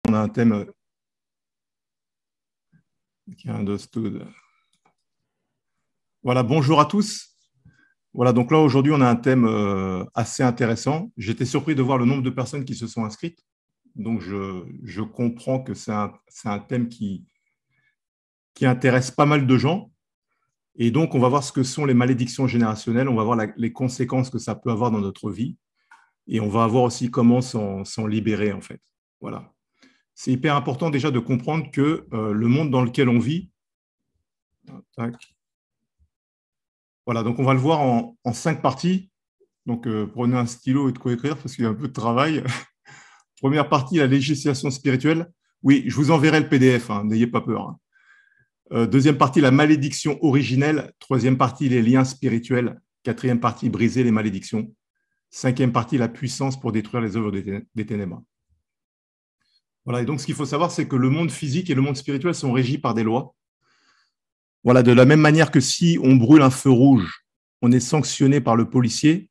on a un thème qui understood. Voilà, bonjour à tous. Voilà, donc là, aujourd'hui, on a un thème assez intéressant. J'étais surpris de voir le nombre de personnes qui se sont inscrites. Donc, je comprends que c'est un thème qui intéresse pas mal de gens. Et donc, on va voir ce que sont les malédictions générationnelles. On va voir les conséquences que ça peut avoir dans notre vie. Et on va voir aussi comment s'en libérer, en fait. Voilà. C'est hyper important déjà de comprendre que le monde dans lequel on vit, voilà, donc on va le voir en 5 parties. Donc, prenez un stylo et de quoi écrire parce qu'il y a un peu de travail. Première partie, la législation spirituelle. Oui, je vous enverrai le PDF, hein, n'ayez pas peur. Deuxième partie, la malédiction originelle. Troisième partie, les liens spirituels. Quatrième partie, briser les malédictions. Cinquième partie, la puissance pour détruire les œuvres des ténèbres. Voilà, et donc ce qu'il faut savoir, c'est que le monde physique et le monde spirituel sont régis par des lois. Voilà, de la même manière que si on brûle un feu rouge, on est sanctionné par le policier.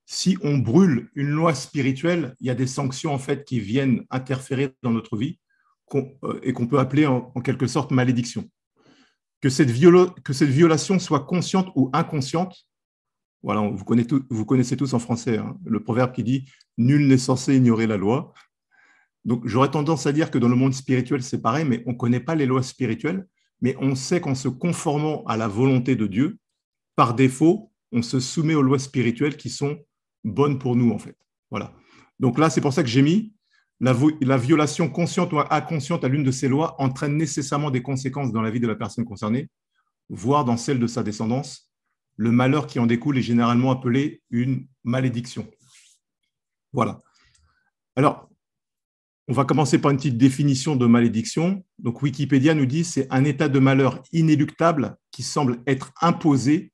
Si on brûle une loi spirituelle, il y a des sanctions en fait qui viennent interférer dans notre vie et qu'on peut appeler en quelque sorte malédiction. Que cette violation soit consciente ou inconsciente, voilà, vous connaissez tous en français hein, le proverbe qui dit « Nul n'est censé ignorer la loi ». Donc, j'aurais tendance à dire que dans le monde spirituel, c'est pareil, mais on ne connaît pas les lois spirituelles, mais on sait qu'en se conformant à la volonté de Dieu, par défaut, on se soumet aux lois spirituelles qui sont bonnes pour nous, en fait. Voilà. Donc là, c'est pour ça que j'ai mis la violation consciente ou inconsciente à l'une de ces lois entraîne nécessairement des conséquences dans la vie de la personne concernée, voire dans celle de sa descendance. Le malheur qui en découle est généralement appelé une malédiction. Voilà. Alors, on va commencer par une petite définition de malédiction. Donc, Wikipédia nous dit que c'est un état de malheur inéluctable qui semble être imposé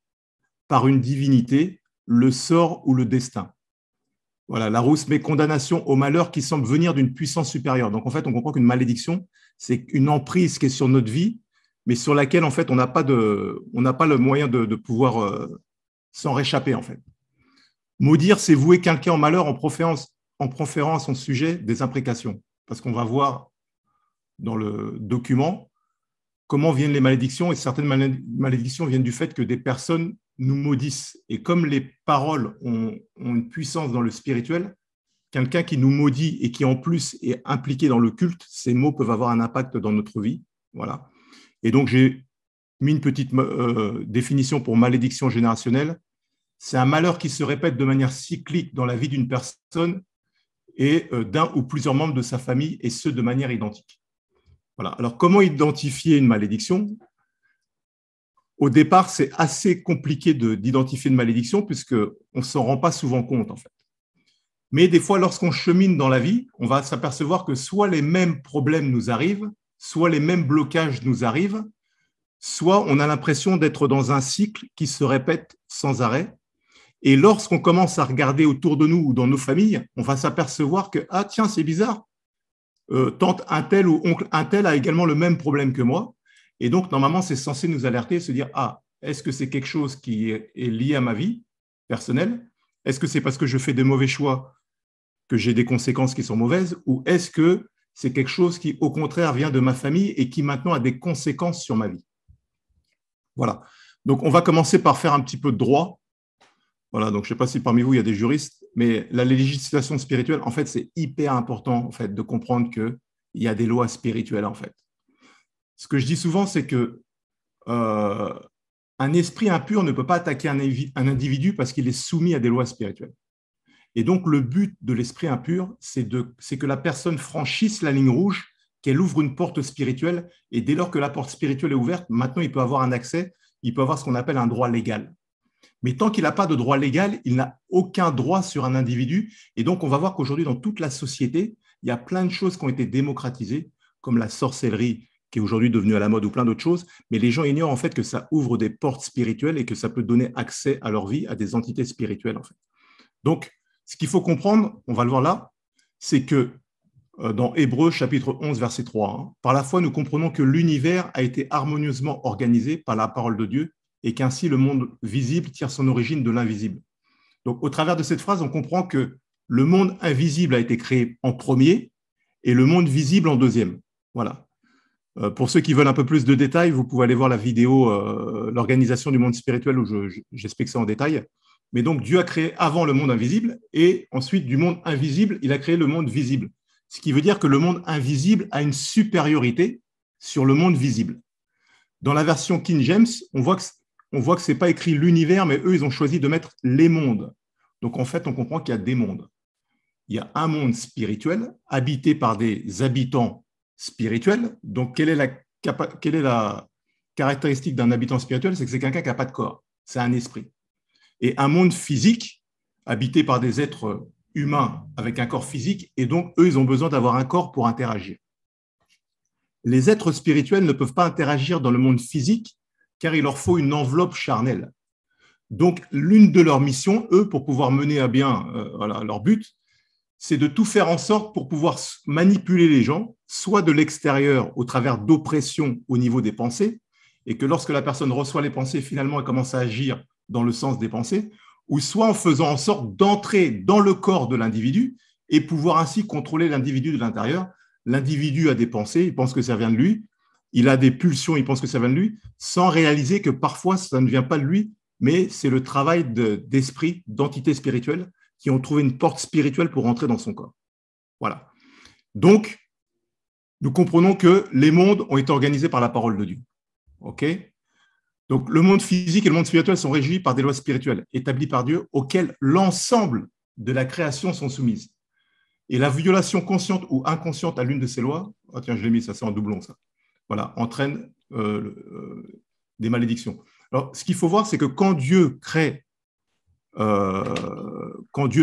par une divinité, le sort ou le destin. Voilà, Larousse met condamnation au malheur qui semble venir d'une puissance supérieure. Donc, en fait, on comprend qu'une malédiction, c'est une emprise qui est sur notre vie, mais sur laquelle, en fait, on n'a pas le moyen de pouvoir s'en réchapper, en fait. Maudire, c'est vouer quelqu'un en malheur en proférant à son sujet des imprécations. Parce qu'on va voir dans le document comment viennent les malédictions, et certaines malédictions viennent du fait que des personnes nous maudissent. Et comme les paroles ont une puissance dans le spirituel, quelqu'un qui nous maudit et qui en plus est impliqué dans le culte, ces mots peuvent avoir un impact dans notre vie. Voilà. Et donc, j'ai mis une petite définition pour malédiction générationnelle. C'est un malheur qui se répète de manière cyclique dans la vie d'une personne et d'un ou plusieurs membres de sa famille, et ce, de manière identique. Voilà. Alors, comment identifier une malédiction ? Au départ, c'est assez compliqué d'identifier une malédiction puisqu'on ne s'en rend pas souvent compte, en fait. Mais des fois, lorsqu'on chemine dans la vie, on va s'apercevoir que soit les mêmes problèmes nous arrivent, soit les mêmes blocages nous arrivent, soit on a l'impression d'être dans un cycle qui se répète sans arrêt. Et lorsqu'on commence à regarder autour de nous ou dans nos familles, on va s'apercevoir que, ah tiens, c'est bizarre, tante un tel ou oncle un tel a également le même problème que moi. Et donc, normalement, c'est censé nous alerter et se dire, ah, est-ce que c'est quelque chose qui est lié à ma vie personnelle ? Est-ce que c'est parce que je fais de mauvais choix que j'ai des conséquences qui sont mauvaises ? Ou est-ce que c'est quelque chose qui, au contraire, vient de ma famille et qui maintenant a des conséquences sur ma vie ? Voilà. Donc, on va commencer par faire un petit peu de droit. Voilà, donc je ne sais pas si parmi vous, il y a des juristes, mais la législation spirituelle, en fait, c'est hyper important en fait, de comprendre qu'il y a des lois spirituelles, en fait. Ce que je dis souvent, c'est que un esprit impur ne peut pas attaquer un individu parce qu'il est soumis à des lois spirituelles. Et donc, le but de l'esprit impur, c'est que la personne franchisse la ligne rouge, qu'elle ouvre une porte spirituelle, et dès lors que la porte spirituelle est ouverte, maintenant, il peut avoir un accès, il peut avoir ce qu'on appelle un droit légal. Mais tant qu'il n'a pas de droit légal, il n'a aucun droit sur un individu. Et donc, on va voir qu'aujourd'hui, dans toute la société, il y a plein de choses qui ont été démocratisées, comme la sorcellerie, qui est aujourd'hui devenue à la mode, ou plein d'autres choses. Mais les gens ignorent en fait que ça ouvre des portes spirituelles et que ça peut donner accès à leur vie, à des entités spirituelles, en fait. Donc, ce qu'il faut comprendre, on va le voir là, c'est que dans Hébreux, chapitre 11, verset 3, par la foi, nous comprenons que l'univers a été harmonieusement organisé par la parole de Dieu, et qu'ainsi le monde visible tire son origine de l'invisible. Donc, au travers de cette phrase, on comprend que le monde invisible a été créé en premier et le monde visible en deuxième. Voilà. Pour ceux qui veulent un peu plus de détails, vous pouvez aller voir la vidéo l'organisation du monde spirituel où j'explique ça en détail. Mais donc, Dieu a créé avant le monde invisible et ensuite, du monde invisible, il a créé le monde visible. Ce qui veut dire que le monde invisible a une supériorité sur le monde visible. Dans la version King James, on voit que ce n'est pas écrit l'univers, mais eux, ils ont choisi de mettre les mondes. Donc, en fait, on comprend qu'il y a des mondes. Il y a un monde spirituel habité par des habitants spirituels. Donc, quelle est la caractéristique d'un habitant spirituel? C'est que c'est quelqu'un qui n'a pas de corps. C'est un esprit. Et un monde physique habité par des êtres humains avec un corps physique. Et donc, eux, ils ont besoin d'avoir un corps pour interagir. Les êtres spirituels ne peuvent pas interagir dans le monde physique car il leur faut une enveloppe charnelle. Donc, l'une de leurs missions, eux, pour pouvoir mener à bien leur but, c'est de tout faire en sorte pour pouvoir manipuler les gens, soit de l'extérieur au travers d'oppression au niveau des pensées, et que lorsque la personne reçoit les pensées, finalement, elle commence à agir dans le sens des pensées, ou soit en faisant en sorte d'entrer dans le corps de l'individu et pouvoir ainsi contrôler l'individu de l'intérieur. L'individu a des pensées, il pense que ça vient de lui, il a des pulsions, il pense que ça vient de lui, sans réaliser que parfois ça ne vient pas de lui, mais c'est le travail d'esprit, d'entité spirituelle qui ont trouvé une porte spirituelle pour entrer dans son corps. Voilà. Donc, nous comprenons que les mondes ont été organisés par la parole de Dieu. OK? Donc, le monde physique et le monde spirituel sont régis par des lois spirituelles établies par Dieu auxquelles l'ensemble de la création sont soumises. Et la violation consciente ou inconsciente à l'une de ces lois, oh tiens, je l'ai mis, ça c'est en doublon, ça, voilà, entraîne des malédictions. Alors, ce qu'il faut voir, c'est que quand Dieu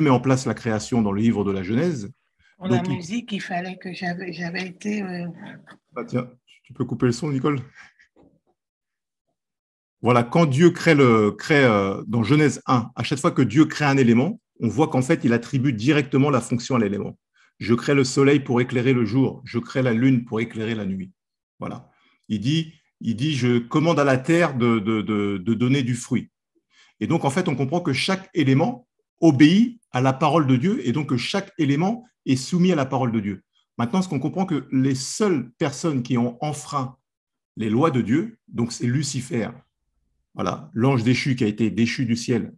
met en place la création dans le livre de la Genèse. Pour donc, la musique, il fallait que j'avais été. Ah, tiens, tu peux couper le son, Nicole? Voilà, quand Dieu crée dans Genèse 1, à chaque fois que Dieu crée un élément, on voit qu'en fait, il attribue directement la fonction à l'élément. Je crée le soleil pour éclairer le jour, je crée la lune pour éclairer la nuit. Voilà. Il dit, je commande à la terre de donner du fruit. Et donc, en fait, on comprend que chaque élément obéit à la parole de Dieu et donc que chaque élément est soumis à la parole de Dieu. Maintenant, ce qu'on comprend que les seules personnes qui ont enfreint les lois de Dieu, donc c'est Lucifer, voilà, l'ange déchu qui a été déchu du ciel.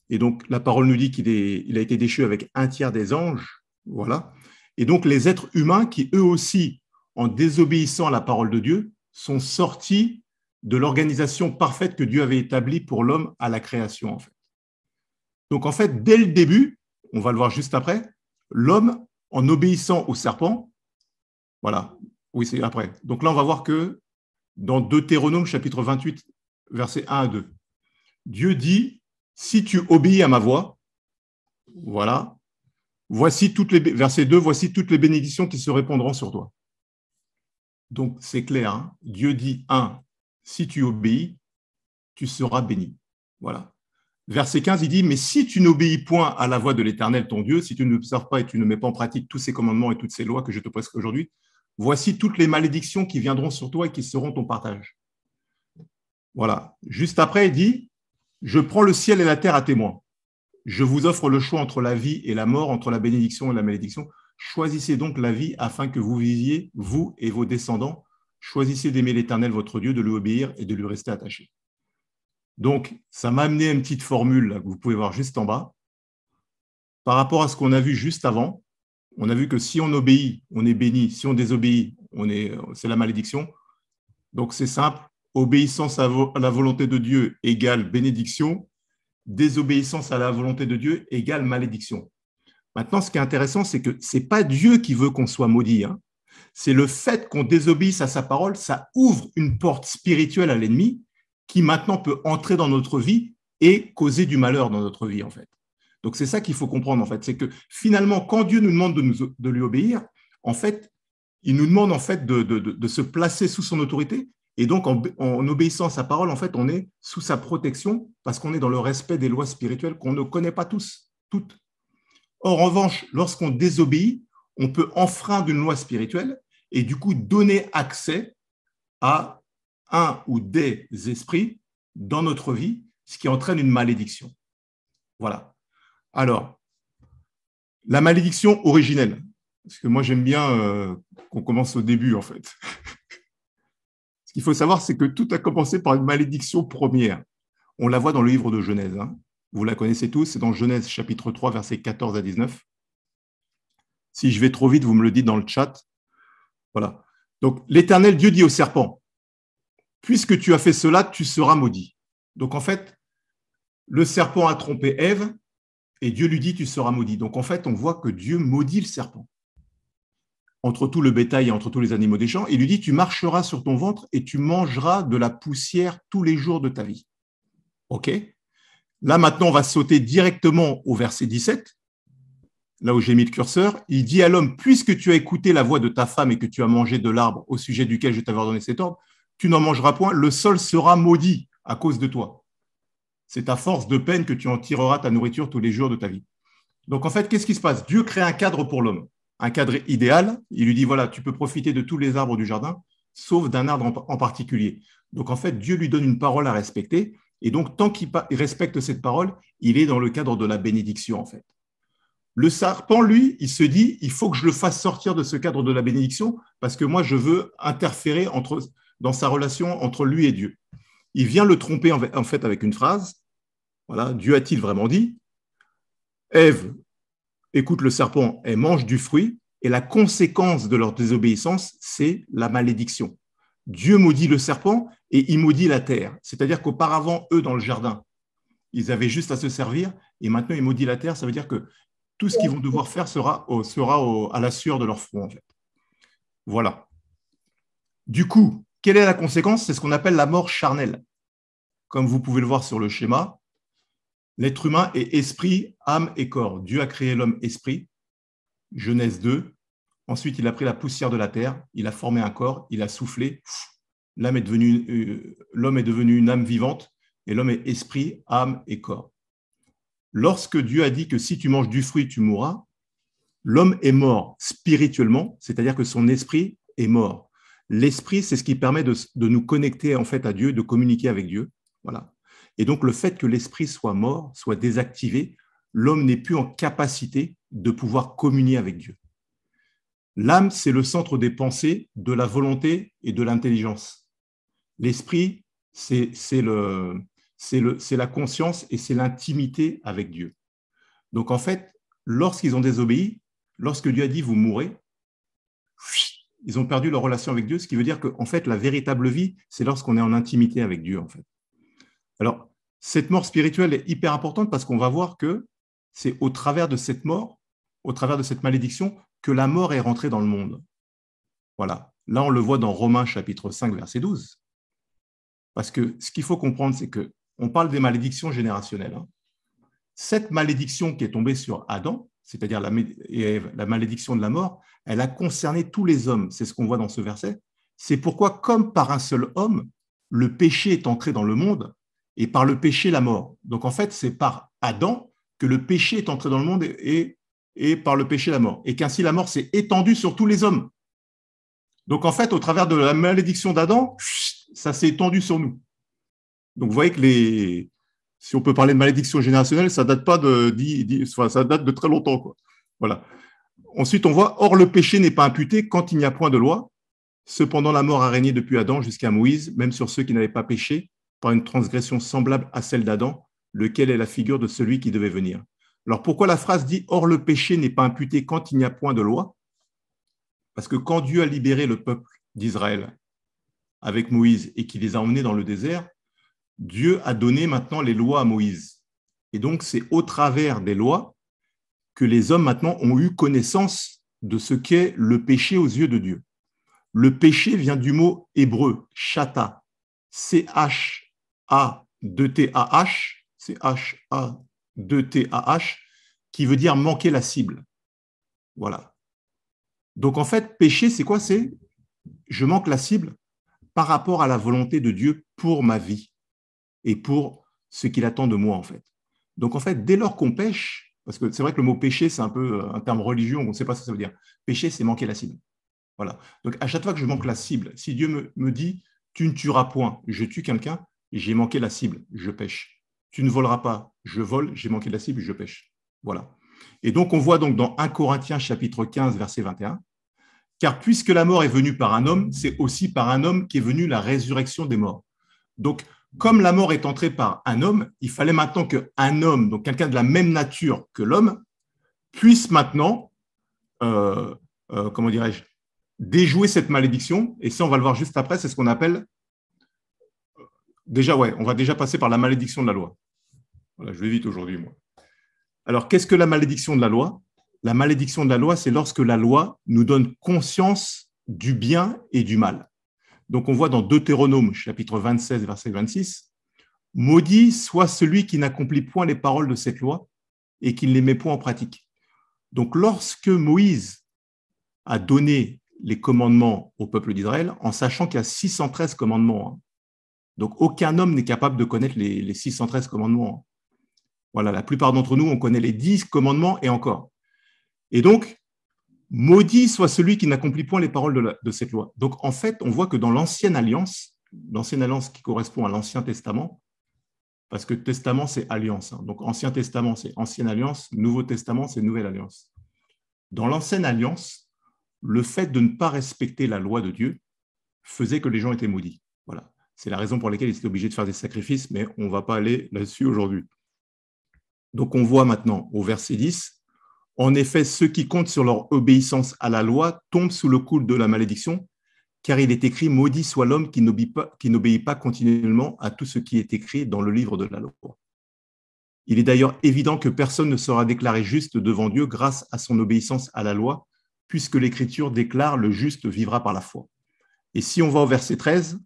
Et donc, la parole nous dit qu'il a été déchu avec un tiers des anges. Voilà. Et donc, les êtres humains qui, eux aussi, en désobéissant à la parole de Dieu, sont sortis de l'organisation parfaite que Dieu avait établie pour l'homme à la création, en fait. Donc, en fait, dès le début, on va le voir juste après, l'homme, en obéissant au serpent, voilà, oui, c'est après. Donc là, on va voir que dans Deutéronome, chapitre 28, versets 1 à 2, Dieu dit, si tu obéis à ma voix, voilà, verset 2, voici toutes les bénédictions qui se répandront sur toi. Donc, c'est clair, hein? Dieu dit, si tu obéis, tu seras béni. Voilà. Verset 15, il dit, mais si tu n'obéis point à la voix de l'Éternel, ton Dieu, si tu n'observes pas et tu ne mets pas en pratique tous ces commandements et toutes ces lois que je te prescris aujourd'hui, voici toutes les malédictions qui viendront sur toi et qui seront ton partage. Voilà. Juste après, il dit, je prends le ciel et la terre à témoin. Je vous offre le choix entre la vie et la mort, entre la bénédiction et la malédiction. Choisissez donc la vie afin que vous viviez, vous et vos descendants. Choisissez d'aimer l'Éternel, votre Dieu, de lui obéir et de lui rester attaché. Donc, ça m'a amené une petite formule là, que vous pouvez voir juste en bas. Par rapport à ce qu'on a vu juste avant, on a vu que si on obéit, on est béni. Si on désobéit, c'est la malédiction. Donc, c'est simple. Obéissance à la volonté de Dieu égale bénédiction. Désobéissance à la volonté de Dieu égale malédiction. Maintenant, ce qui est intéressant, c'est que ce n'est pas Dieu qui veut qu'on soit maudit. Hein. C'est le fait qu'on désobéisse à sa parole, ça ouvre une porte spirituelle à l'ennemi qui maintenant peut entrer dans notre vie et causer du malheur dans notre vie, en fait. Donc, c'est ça qu'il faut comprendre, en fait. C'est que finalement, quand Dieu nous demande de lui obéir, en fait, il nous demande, en fait, de se placer sous son autorité. Et donc, en obéissant à sa parole, en fait, on est sous sa protection parce qu'on est dans le respect des lois spirituelles qu'on ne connaît pas toutes. Or, en revanche, lorsqu'on désobéit, on peut enfreindre une loi spirituelle et du coup donner accès à un ou des esprits dans notre vie, ce qui entraîne une malédiction. Voilà. Alors, la malédiction originelle, parce que moi, j'aime bien qu'on commence au début, en fait. Ce qu'il faut savoir, c'est que tout a commencé par une malédiction première. On la voit dans le livre de Genèse. Hein. Vous la connaissez tous, c'est dans Genèse chapitre 3, versets 14 à 19. Si je vais trop vite, vous me le dites dans le chat. Voilà. Donc, l'Éternel Dieu dit au serpent, « Puisque tu as fait cela, tu seras maudit. » Donc, en fait, le serpent a trompé Ève et Dieu lui dit, « Tu seras maudit. » Donc, en fait, on voit que Dieu maudit le serpent. Entre tout le bétail et entre tous les animaux des champs, il lui dit, « Tu marcheras sur ton ventre et tu mangeras de la poussière tous les jours de ta vie. » OK ? Là, maintenant, on va sauter directement au verset 17. Là où j'ai mis le curseur, il dit à l'homme, puisque tu as écouté la voix de ta femme et que tu as mangé de l'arbre au sujet duquel je t'avais ordonné cet ordre, tu n'en mangeras point, le sol sera maudit à cause de toi. C'est à force de peine que tu en tireras ta nourriture tous les jours de ta vie. Donc en fait, qu'est-ce qui se passe? Dieu crée un cadre pour l'homme, un cadre idéal. Il lui dit, voilà, tu peux profiter de tous les arbres du jardin, sauf d'un arbre en particulier. Donc en fait, Dieu lui donne une parole à respecter. Et donc, tant qu'il respecte cette parole, il est dans le cadre de la bénédiction, en fait. Le serpent, lui, il se dit, il faut que je le fasse sortir de ce cadre de la bénédiction parce que moi, je veux interférer dans sa relation entre lui et Dieu. Il vient le tromper en fait avec une phrase. Voilà, Dieu a-t-il vraiment dit? Ève écoute le serpent et mange du fruit et la conséquence de leur désobéissance, c'est la malédiction. Dieu maudit le serpent et il maudit la terre. C'est-à-dire qu'auparavant, eux, dans le jardin, ils avaient juste à se servir et maintenant, il maudit la terre. Ça veut dire que tout ce qu'ils vont devoir faire sera à la sueur de leur front, en fait. Voilà. Du coup, quelle est la conséquence? C'est ce qu'on appelle la mort charnelle. Comme vous pouvez le voir sur le schéma, l'être humain est esprit, âme et corps. Dieu a créé l'homme esprit, Genèse 2. Ensuite, il a pris la poussière de la terre, il a formé un corps, il a soufflé. L'homme est devenu une âme vivante et l'homme est esprit, âme et corps. Lorsque Dieu a dit que si tu manges du fruit, tu mourras, l'homme est mort spirituellement, c'est-à-dire que son esprit est mort. L'esprit, c'est ce qui permet de nous connecter en fait à Dieu, de communiquer avec Dieu. Voilà. Et donc, le fait que l'esprit soit mort, soit désactivé, l'homme n'est plus en capacité de pouvoir communier avec Dieu. L'âme, c'est le centre des pensées, de la volonté et de l'intelligence. L'esprit, c'est la conscience et c'est l'intimité avec Dieu. Donc, en fait, lorsqu'ils ont désobéi, lorsque Dieu a dit « vous mourrez », ils ont perdu leur relation avec Dieu, ce qui veut dire qu'en fait, la véritable vie, c'est lorsqu'on est en intimité avec Dieu, en fait. Alors, cette mort spirituelle est hyper importante parce qu'on va voir que c'est au travers de cette mort, au travers de cette malédiction, que la mort est rentrée dans le monde. Voilà. Là, on le voit dans Romains chapitre 5, verset 12. Parce que ce qu'il faut comprendre, c'est qu'on parle des malédictions générationnelles. Hein. Cette malédiction qui est tombée sur Adam, c'est-à-dire la malédiction de la mort, elle a concerné tous les hommes. C'est ce qu'on voit dans ce verset. C'est pourquoi, comme par un seul homme, le péché est entré dans le monde et par le péché, la mort. Donc, en fait, c'est par Adam que le péché est entré dans le monde et par le péché, la mort. Et qu'ainsi, la mort s'est étendue sur tous les hommes. Donc, en fait, au travers de la malédiction d'Adam, ça s'est étendu sur nous. Donc, vous voyez que si on peut parler de malédiction générationnelle, ça date ça date de très longtemps, quoi. Voilà. Ensuite, on voit, or le péché n'est pas imputé quand il n'y a point de loi. Cependant, la mort a régné depuis Adam jusqu'à Moïse, même sur ceux qui n'avaient pas péché, par une transgression semblable à celle d'Adam, lequel est la figure de celui qui devait venir. Alors, pourquoi la phrase dit, or le péché n'est pas imputé quand il n'y a point de loi? Parce que quand Dieu a libéré le peuple d'Israël avec Moïse et qu'il les a emmenés dans le désert, Dieu a donné maintenant les lois à Moïse. Et donc, c'est au travers des lois que les hommes maintenant ont eu connaissance de ce qu'est le péché aux yeux de Dieu. Le péché vient du mot hébreu, chata, C-H-A-2-T-A-H, C-H-A-2-T-A-H, qui veut dire manquer la cible. Voilà. Donc, en fait, péché, c'est quoi? C'est je manque la cible par rapport à la volonté de Dieu pour ma vie et pour ce qu'il attend de moi, en fait. Donc, en fait, dès lors qu'on pêche, parce que c'est vrai que le mot péché, c'est un peu un terme religieux, on ne sait pas ce que ça veut dire. Péché, c'est manquer la cible. Voilà. Donc, à chaque fois que je manque la cible, si Dieu me dit « tu ne tueras point », je tue quelqu'un, j'ai manqué la cible, je pêche. Tu ne voleras pas, je vole, j'ai manqué la cible, je pêche. Voilà. Et donc, on voit donc dans 1 Corinthiens chapitre 15, verset 21, « Car puisque la mort est venue par un homme, c'est aussi par un homme qu'est venue la résurrection des morts. » Donc, comme la mort est entrée par un homme, il fallait maintenant qu'un homme, donc quelqu'un de la même nature que l'homme, puisse maintenant, comment dirais-je, déjouer cette malédiction. Et ça, on va le voir juste après, c'est ce qu'on appelle, déjà, on va déjà passer par la malédiction de la loi. Voilà, je vais vite aujourd'hui, moi. Alors, qu'est-ce que la malédiction de la loi? La malédiction de la loi, c'est lorsque la loi nous donne conscience du bien et du mal. Donc, on voit dans Deutéronome, chapitre 26, verset 26, « Maudit soit celui qui n'accomplit point les paroles de cette loi et qui ne les met point en pratique. » Donc, lorsque Moïse a donné les commandements au peuple d'Israël, en sachant qu'il y a 613 commandements, donc aucun homme n'est capable de connaître les 613 commandements. Voilà, la plupart d'entre nous, on connaît les 10 commandements et encore. Et donc, maudit soit celui qui n'accomplit point les paroles de cette loi. Donc, en fait, on voit que dans l'ancienne alliance qui correspond à l'Ancien Testament, parce que Testament, c'est alliance. Donc, Ancien Testament, c'est Ancienne Alliance, Nouveau Testament, c'est Nouvelle Alliance. Dans l'Ancienne Alliance, le fait de ne pas respecter la loi de Dieu faisait que les gens étaient maudits. Voilà. C'est la raison pour laquelle ils étaient obligés de faire des sacrifices, mais on ne va pas aller là-dessus aujourd'hui. Donc, on voit maintenant au verset 10, « En effet, ceux qui comptent sur leur obéissance à la loi tombent sous le coup de la malédiction, car il est écrit, maudit soit l'homme qui n'obéit pas continuellement à tout ce qui est écrit dans le livre de la loi. » Il est d'ailleurs évident que personne ne sera déclaré juste devant Dieu grâce à son obéissance à la loi, puisque l'Écriture déclare le juste vivra par la foi. Et si on va au verset 13,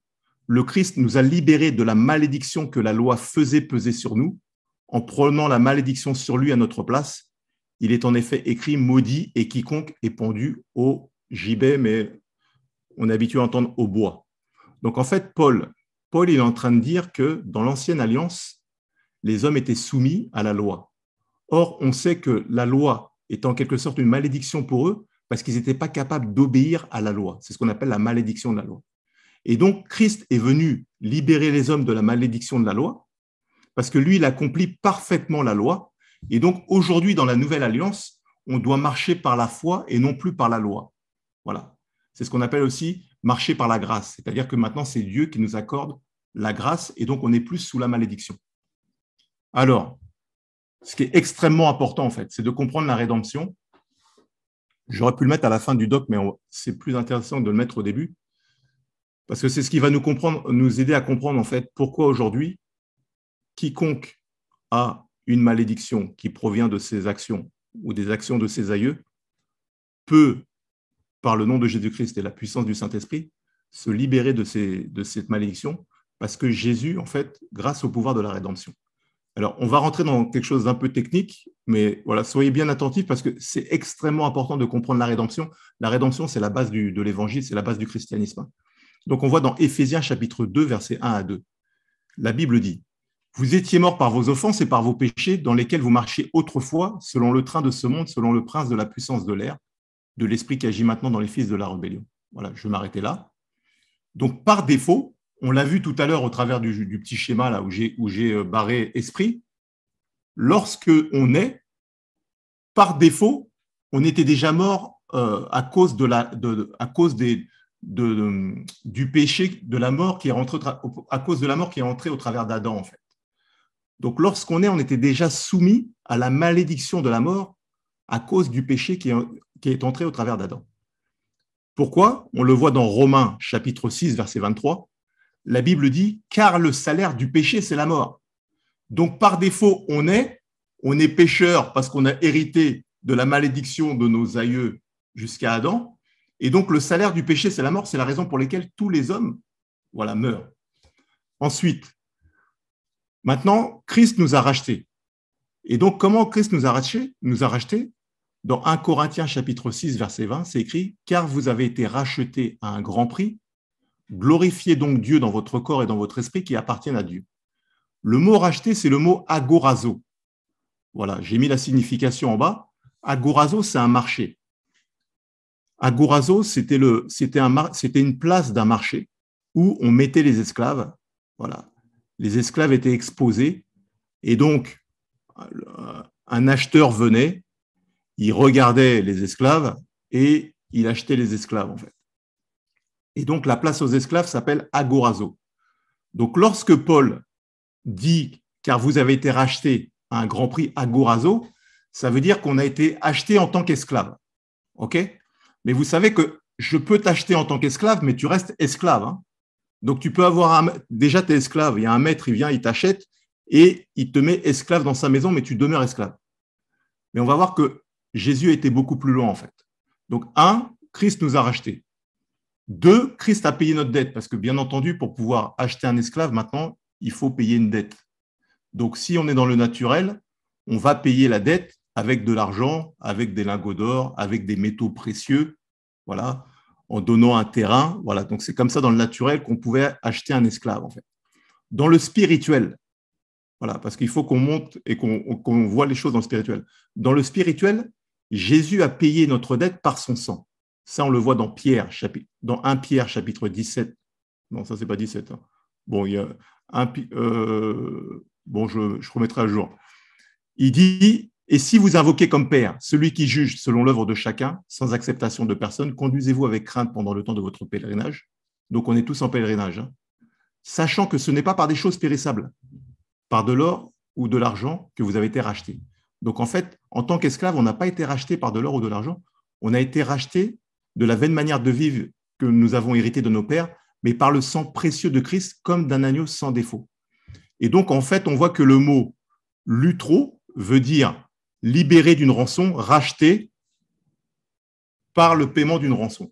le Christ nous a libérés de la malédiction que la loi faisait peser sur nous, en prenant la malédiction sur lui à notre place. Il est en effet écrit, maudit et quiconque est pendu au gibet, mais on est habitué à entendre au bois. Donc en fait, Paul, il est en train de dire que dans l'ancienne alliance, les hommes étaient soumis à la loi. Or, on sait que la loi est en quelque sorte une malédiction pour eux parce qu'ils n'étaient pas capables d'obéir à la loi. C'est ce qu'on appelle la malédiction de la loi. Et donc, Christ est venu libérer les hommes de la malédiction de la loi parce que lui, il accomplit parfaitement la loi. Et donc, aujourd'hui, dans la nouvelle alliance, on doit marcher par la foi et non plus par la loi. Voilà. C'est ce qu'on appelle aussi marcher par la grâce. C'est-à-dire que maintenant, c'est Dieu qui nous accorde la grâce et donc on n'est plus sous la malédiction. Alors, ce qui est extrêmement important, en fait, c'est de comprendre la rédemption. J'aurais pu le mettre à la fin du doc, mais c'est plus intéressant de le mettre au début, parce que c'est ce qui va nous aider à comprendre, en fait, pourquoi aujourd'hui, quiconque a une malédiction qui provient de ses actions ou des actions de ses aïeux peut, par le nom de Jésus-Christ et la puissance du Saint-Esprit, se libérer de cette malédiction, parce que Jésus, en fait, grâce au pouvoir de la rédemption. Alors, on va rentrer dans quelque chose d'un peu technique, mais voilà, soyez bien attentifs parce que c'est extrêmement important de comprendre la rédemption. La rédemption, c'est la base de l'évangile, c'est la base du christianisme. Donc, on voit dans Éphésiens chapitre 2, versets 1 à 2. La Bible dit, « Vous étiez morts par vos offenses et par vos péchés dans lesquels vous marchiez autrefois, selon le train de ce monde, selon le prince de la puissance de l'air, de l'esprit qui agit maintenant dans les fils de la rébellion. » Voilà, je vais m'arrêter là. Donc, par défaut, on l'a vu tout à l'heure au travers du petit schéma là où j'ai barré esprit. Lorsque on est, par défaut, on était déjà mort à cause du péché, de la mort qui est rentrée à cause de la mort qui est entrée au travers d'Adam en fait. Donc, lorsqu'on est, on était déjà soumis à la malédiction de la mort à cause du péché qui est entré au travers d'Adam. Pourquoi? On le voit dans Romains chapitre 6, verset 23. La Bible dit « Car le salaire du péché, c'est la mort ». Donc, par défaut, on est pécheur parce qu'on a hérité de la malédiction de nos aïeux jusqu'à Adam. Et donc, le salaire du péché, c'est la mort. C'est la raison pour laquelle tous les hommes meurent. Ensuite, maintenant, Christ nous a rachetés. Et donc, comment Christ nous a rachetés? Dans 1 Corinthiens chapitre 6, verset 20, c'est écrit « Car vous avez été rachetés à un grand prix. Glorifiez donc Dieu dans votre corps et dans votre esprit qui appartiennent à Dieu. » Le mot racheter, c'est le mot agorazo. Voilà, j'ai mis la signification en bas. Agorazo, c'est un marché. Agorazo, c'était une place d'un marché où on mettait les esclaves. Voilà, les esclaves étaient exposés et donc un acheteur venait il regardait les esclaves et il achetait les esclaves, en fait. Et donc, la place aux esclaves s'appelle agorazo. Donc, lorsque Paul dit « car vous avez été rachetés à un grand prix agorazo », ça veut dire qu'on a été acheté en tant qu'esclave. OK ? Mais vous savez que je peux t'acheter en tant qu'esclave, mais tu restes esclave. Hein. Donc, tu peux avoir déjà, tu es esclave. Il y a un maître, il vient, il t'achète et il te met esclave dans sa maison, mais tu demeures esclave. Mais on va voir que Jésus était beaucoup plus loin, en fait. Donc, Christ nous a rachetés. 2, Christ a payé notre dette, parce que bien entendu, pour pouvoir acheter un esclave, maintenant, il faut payer une dette. Donc, si on est dans le naturel, on va payer la dette avec de l'argent, avec des lingots d'or, avec des métaux précieux, voilà, en donnant un terrain. Voilà. Donc, c'est comme ça dans le naturel qu'on pouvait acheter un esclave, en fait. Dans le spirituel, voilà, parce qu'il faut qu'on monte et qu'on voit les choses dans le spirituel. Dans le spirituel, Jésus a payé notre dette par son sang. Ça, on le voit dans dans 1 Pierre, chapitre 17. Non, ça, c'est pas 17. Hein. Bon, il y a je remettrai à jour. Il dit, et si vous invoquez comme Père celui qui juge selon l'œuvre de chacun, sans acceptation de personne, conduisez-vous avec crainte pendant le temps de votre pèlerinage. Donc, on est tous en pèlerinage. Hein, sachant que ce n'est pas par des choses périssables, par de l'or ou de l'argent que vous avez été rachetés. Donc, en fait, en tant qu'esclave, on n'a pas été racheté par de l'or ou de l'argent. On a été racheté de la vaine manière de vivre que nous avons hérité de nos pères, mais par le sang précieux de Christ, comme d'un agneau sans défaut. Et donc, en fait, on voit que le mot « lutro » veut dire « libéré d'une rançon, racheté par le paiement d'une rançon ».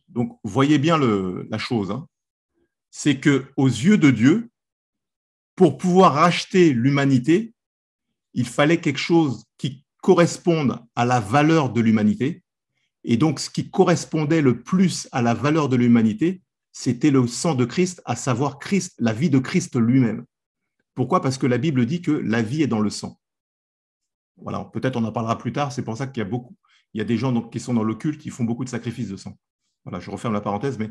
Donc, voyez bien la chose. Hein. C'est qu'aux yeux de Dieu, pour pouvoir racheter l'humanité, il fallait quelque chose qui corresponde à la valeur de l'humanité. Et donc, ce qui correspondait le plus à la valeur de l'humanité, c'était le sang de Christ, à savoir Christ, la vie de Christ lui-même. Pourquoi ? Parce que la Bible dit que la vie est dans le sang. Voilà, peut-être on en parlera plus tard, c'est pour ça qu'il y a des gens qui sont dans l'occulte, qui font beaucoup de sacrifices de sang. Voilà, je referme la parenthèse, mais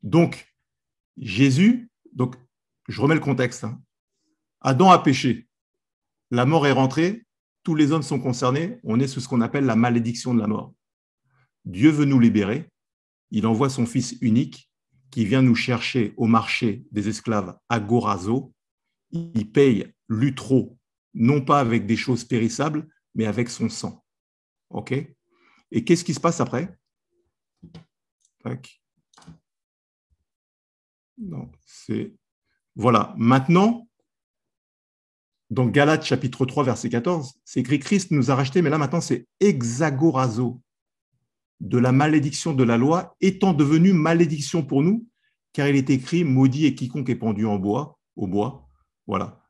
donc, Jésus, donc, je remets le contexte. Hein. Adam a péché, la mort est rentrée, tous les hommes sont concernés, on est sous ce qu'on appelle la malédiction de la mort. Dieu veut nous libérer, il envoie son Fils unique qui vient nous chercher au marché des esclaves agorazo, il paye l'utro, non pas avec des choses périssables, mais avec son sang. OK ? Et qu'est-ce qui se passe après ? Tac. Non, c'est... Voilà, maintenant, dans Galates chapitre 3, verset 14, c'est écrit « Christ nous a rachetés », mais là maintenant c'est « exagorazo » de la malédiction de la loi, étant devenu malédiction pour nous, car il est écrit « Maudit est quiconque est pendu au bois », voilà,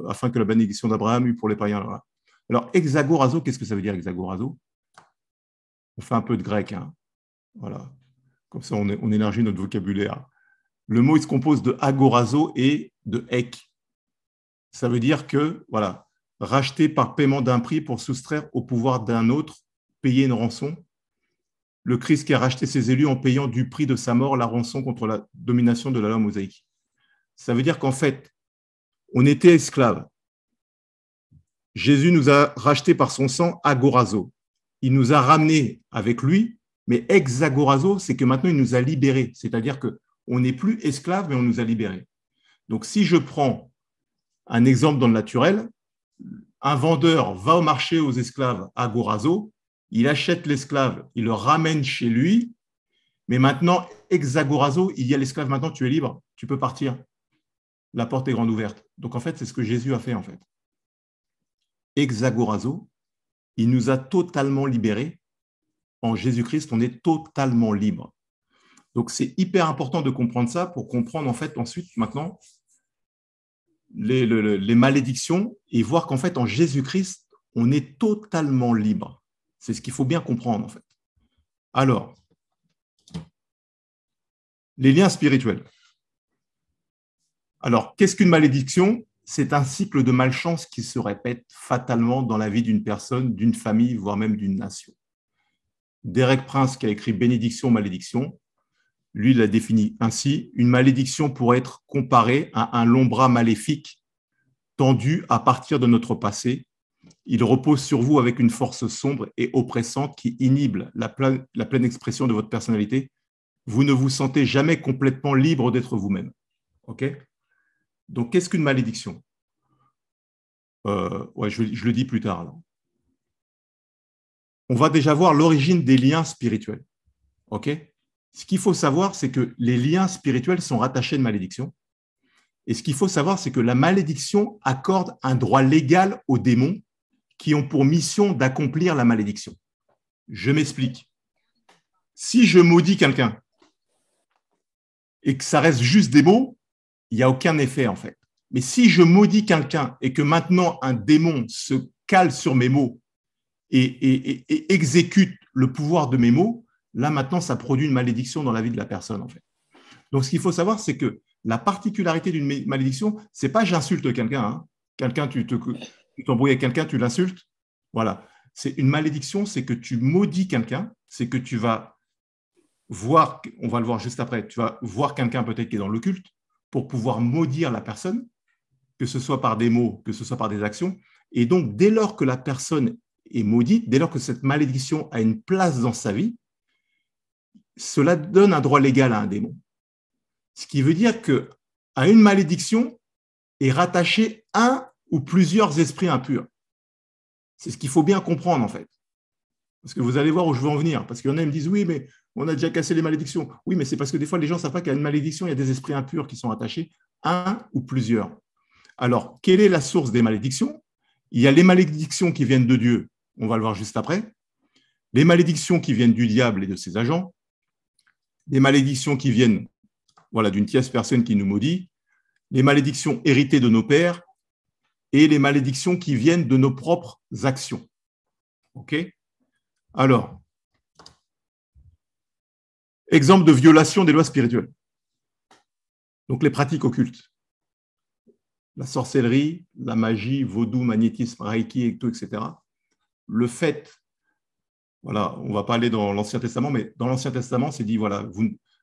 afin que la bénédiction d'Abraham eût pour les païens. Voilà. Alors, exagorazo, qu'est-ce que ça veut dire, exagorazo ? On fait un peu de grec, hein. Voilà, comme ça on élargit notre vocabulaire. Le mot, il se compose de agorazo et de ek. Ça veut dire que, voilà, racheter par paiement d'un prix pour soustraire au pouvoir d'un autre, payer une rançon. Le Christ qui a racheté ses élus en payant du prix de sa mort la rançon contre la domination de la loi mosaïque. Ça veut dire qu'en fait, on était esclaves. Jésus nous a rachetés par son sang agorazo. Il nous a ramenés avec lui, mais exagorazo, c'est que maintenant il nous a libérés. C'est-à-dire qu'on n'est plus esclaves, mais on nous a libérés. Donc, si je prends un exemple dans le naturel, un vendeur va au marché aux esclaves agorazo, il achète l'esclave, il le ramène chez lui, mais maintenant, exagorazo, il y a l'esclave, maintenant tu es libre, tu peux partir. La porte est grande ouverte. Donc, en fait, c'est ce que Jésus a fait, en fait. Exagorazo, il nous a totalement libérés. En Jésus-Christ, on est totalement libre. Donc, c'est hyper important de comprendre ça pour comprendre, en fait, ensuite, maintenant, les malédictions et voir qu'en fait, en Jésus-Christ, on est totalement libre. C'est ce qu'il faut bien comprendre, en fait. Alors, les liens spirituels. Alors, qu'est-ce qu'une malédiction ? C'est un cycle de malchance qui se répète fatalement dans la vie d'une personne, d'une famille, voire même d'une nation. Derek Prince, qui a écrit « Bénédiction, malédiction », lui, il l'a défini ainsi. Une malédiction pourrait être comparée à un long bras maléfique tendu à partir de notre passé Il repose sur vous avec une force sombre et oppressante qui inhibe la pleine expression de votre personnalité. Vous ne vous sentez jamais complètement libre d'être vous-même. OK? Donc, qu'est-ce qu'une malédiction? Ouais, je le dis plus tard. Là. On va déjà voir l'origine des liens spirituels. OK? Ce qu'il faut savoir, c'est que les liens spirituels sont rattachés à une malédiction. Et ce qu'il faut savoir, c'est que la malédiction accorde un droit légal aux démons qui ont pour mission d'accomplir la malédiction. Je m'explique. Si je maudis quelqu'un et que ça reste juste des mots, il n'y a aucun effet en fait. Mais si je maudis quelqu'un et que maintenant un démon se cale sur mes mots et exécute le pouvoir de mes mots, là maintenant ça produit une malédiction dans la vie de la personne en fait. Donc ce qu'il faut savoir, c'est que la particularité d'une malédiction, c'est pas j'insulte quelqu'un. Hein. Quelqu'un, tu t'embrouilles avec quelqu'un, tu l'insultes. Voilà. C'est une malédiction, c'est que tu maudis quelqu'un, c'est que tu vas voir, on va le voir juste après, tu vas voir quelqu'un peut-être qui est dans l'occulte pour pouvoir maudire la personne, que ce soit par des mots, que ce soit par des actions. Et donc, dès lors que la personne est maudite, dès lors que cette malédiction a une place dans sa vie, cela donne un droit légal à un démon. Ce qui veut dire qu'à une malédiction est rattaché un ou plusieurs esprits impurs. C'est ce qu'il faut bien comprendre, en fait. Parce que vous allez voir où je veux en venir. Parce qu'il y en a qui me disent, oui, mais on a déjà cassé les malédictions. Oui, mais c'est parce que des fois, les gens ne savent pas qu'à une malédiction, il y a des esprits impurs qui sont attachés, un ou plusieurs. Alors, quelle est la source des malédictions? Il y a les malédictions qui viennent de Dieu, on va le voir juste après. Les malédictions qui viennent du diable et de ses agents. Les malédictions qui viennent d'une tierce personne qui nous maudit. Les malédictions héritées de nos pères et les malédictions qui viennent de nos propres actions. OK? Alors, exemple de violation des lois spirituelles. Donc, les pratiques occultes. La sorcellerie, la magie, vaudou, magnétisme, reiki, etc. Le fait, voilà, on ne va pas aller dans l'Ancien Testament, mais dans l'Ancien Testament, c'est dit, voilà,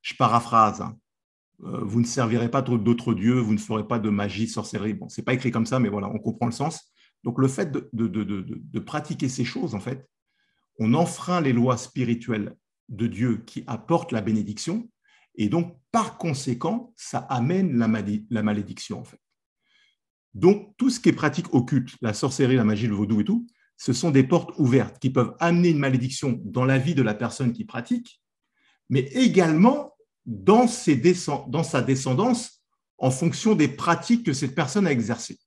je paraphrase, hein, vous ne servirez pas d'autres dieux, vous ne ferez pas de magie, sorcellerie. Bon, ce n'est pas écrit comme ça, mais voilà, on comprend le sens. Donc, le fait de pratiquer ces choses, en fait, on enfreint les lois spirituelles de Dieu qui apportent la bénédiction, et donc, par conséquent, ça amène la malédiction, en fait. Donc, tout ce qui est pratique occulte, la sorcellerie, la magie, le vaudou et tout, ce sont des portes ouvertes qui peuvent amener une malédiction dans la vie de la personne qui pratique, mais également dans sa descendance en fonction des pratiques que cette personne a exercées.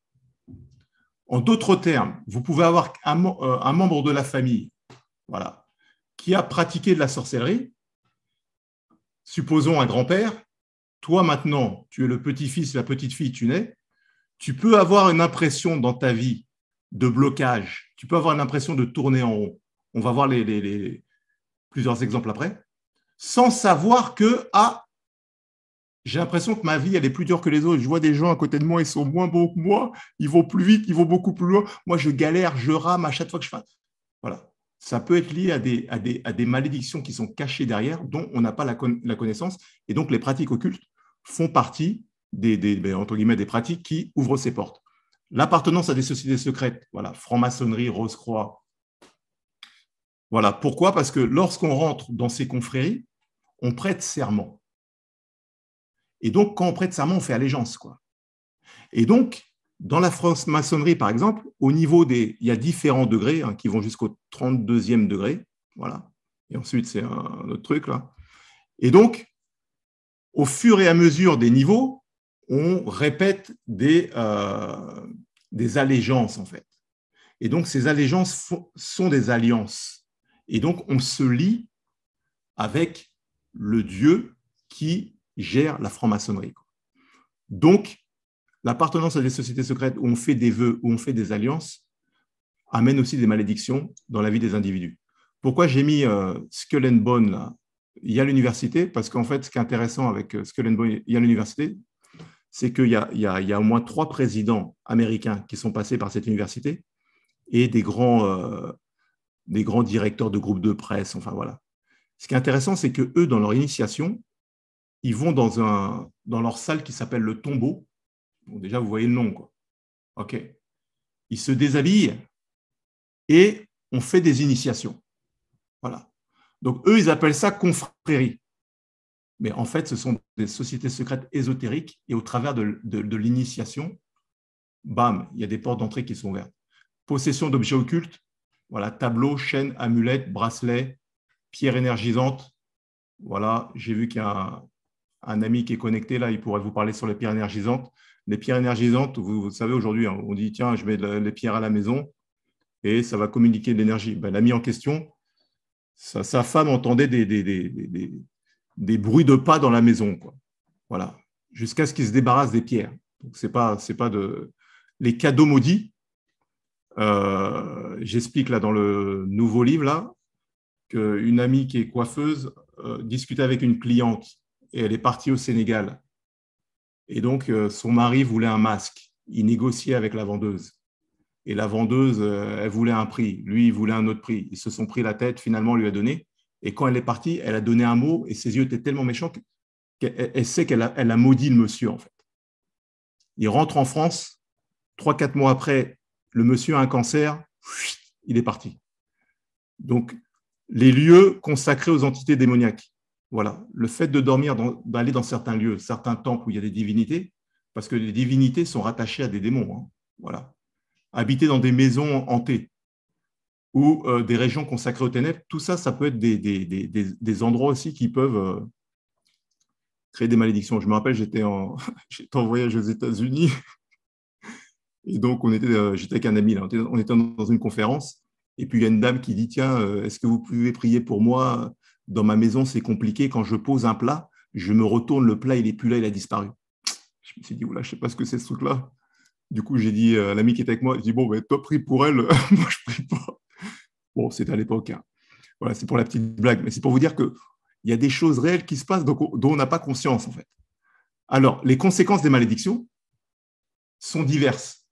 En d'autres termes, vous pouvez avoir un membre de la famille qui a pratiqué de la sorcellerie, supposons un grand-père, toi maintenant, tu es le petit-fils, la petite-fille, tu nais, tu peux avoir une impression dans ta vie de blocage, tu peux avoir une impression de tourner en rond. On va voir plusieurs exemples après, sans savoir que, j'ai l'impression que ma vie, elle est plus dure que les autres. Je vois des gens à côté de moi, ils sont moins beaux que moi, ils vont plus vite, ils vont beaucoup plus loin. Moi, je galère, je rame à chaque fois que je fais. Voilà. Ça peut être lié à des malédictions qui sont cachées derrière, dont on n'a pas la connaissance. Et donc, les pratiques occultes font partie entre guillemets, des pratiques qui ouvrent ces portes. L'appartenance à des sociétés secrètes, voilà, franc-maçonnerie, Rose-Croix. Voilà. Pourquoi? Parce que lorsqu'on rentre dans ces confréries, on prête serment. Et donc, quand on prête serment, on fait allégeance, quoi. Et donc, dans la franc-maçonnerie, par exemple, il y a différents degrés qui vont jusqu'au 32e degré. Voilà. Et ensuite, c'est un autre truc, là. Et donc, au fur et à mesure des niveaux, on répète des allégeances, en fait. Et donc, ces allégeances sont des alliances. Et donc, on se lie avec le Dieu qui gère la franc-maçonnerie. Donc, l'appartenance à des sociétés secrètes où on fait des vœux, où on fait des alliances, amène aussi des malédictions dans la vie des individus. Pourquoi j'ai mis Skull and Bone là? Il y a l'université, parce qu'en fait, ce qui est intéressant avec Skull and Bone, il y a l'université, c'est qu'il y a au moins 3 présidents américains qui sont passés par cette université et des grands directeurs de groupes de presse. Enfin, voilà. Ce qui est intéressant, c'est qu'eux, dans leur initiation, ils vont dans leur salle qui s'appelle le tombeau. Bon, déjà, vous voyez le nom, quoi. OK. Ils se déshabillent et on fait des initiations. Voilà. Donc, eux, ils appellent ça confrérie. Mais en fait, ce sont des sociétés secrètes ésotériques et au travers de l'initiation, bam, il y a des portes d'entrée qui sont ouvertes. Possession d'objets occultes, voilà, tableaux, chaînes, amulettes, bracelets, pierres énergisantes. Voilà, j'ai vu qu'il y a un ami qui est connecté là, il pourrait vous parler sur les pierres énergisantes. Les pierres énergisantes, vous savez, aujourd'hui, on dit, tiens, je mets les pierres à la maison et ça va communiquer de l'énergie. Ben, l'ami en question, sa femme entendait des bruits de pas dans la maison, quoi. Voilà, jusqu'à ce qu'il se débarrasse des pierres. Donc, c'est pas les cadeaux maudits. J'explique là dans le nouveau livre là qu'une amie qui est coiffeuse discutait avec une cliente et elle est partie au Sénégal. Et donc, son mari voulait un masque. Il négociait avec la vendeuse. Et la vendeuse, elle voulait un prix. Lui, il voulait un autre prix. Ils se sont pris la tête, finalement, on lui a donné. Et quand elle est partie, elle a donné un mot et ses yeux étaient tellement méchants qu'elle sait qu'elle a maudit le monsieur, en fait. Il rentre en France. 3-4 mois après, le monsieur a un cancer. Il est parti. Donc, les lieux consacrés aux entités démoniaques. Voilà, le fait de dormir, d'aller dans certains lieux, certains temples où il y a des divinités, parce que les divinités sont rattachées à des démons. Hein. Voilà. Habiter dans des maisons hantées ou des régions consacrées aux ténèbres, tout ça, ça peut être des endroits aussi qui peuvent créer des malédictions. Je me rappelle, j'étais en voyage aux États-Unis et donc j'étais avec un ami, là, on était dans une conférence et puis il y a une dame qui dit, tiens, est-ce que vous pouvez prier pour moi ? Dans ma maison, c'est compliqué. Quand je pose un plat, je me retourne, le plat, il n'est plus là, il a disparu. Je me suis dit, oula, je ne sais pas ce que c'est ce truc-là. Du coup, j'ai dit à l'ami qui était avec moi, je dis, bon, ben, toi, prie pour elle, moi, je ne prie pas. Bon, c'était à l'époque. Hein. Voilà, c'est pour la petite blague. Mais c'est pour vous dire qu'il y a des choses réelles qui se passent dont on n'a pas conscience, en fait. Alors, les conséquences des malédictions sont diverses.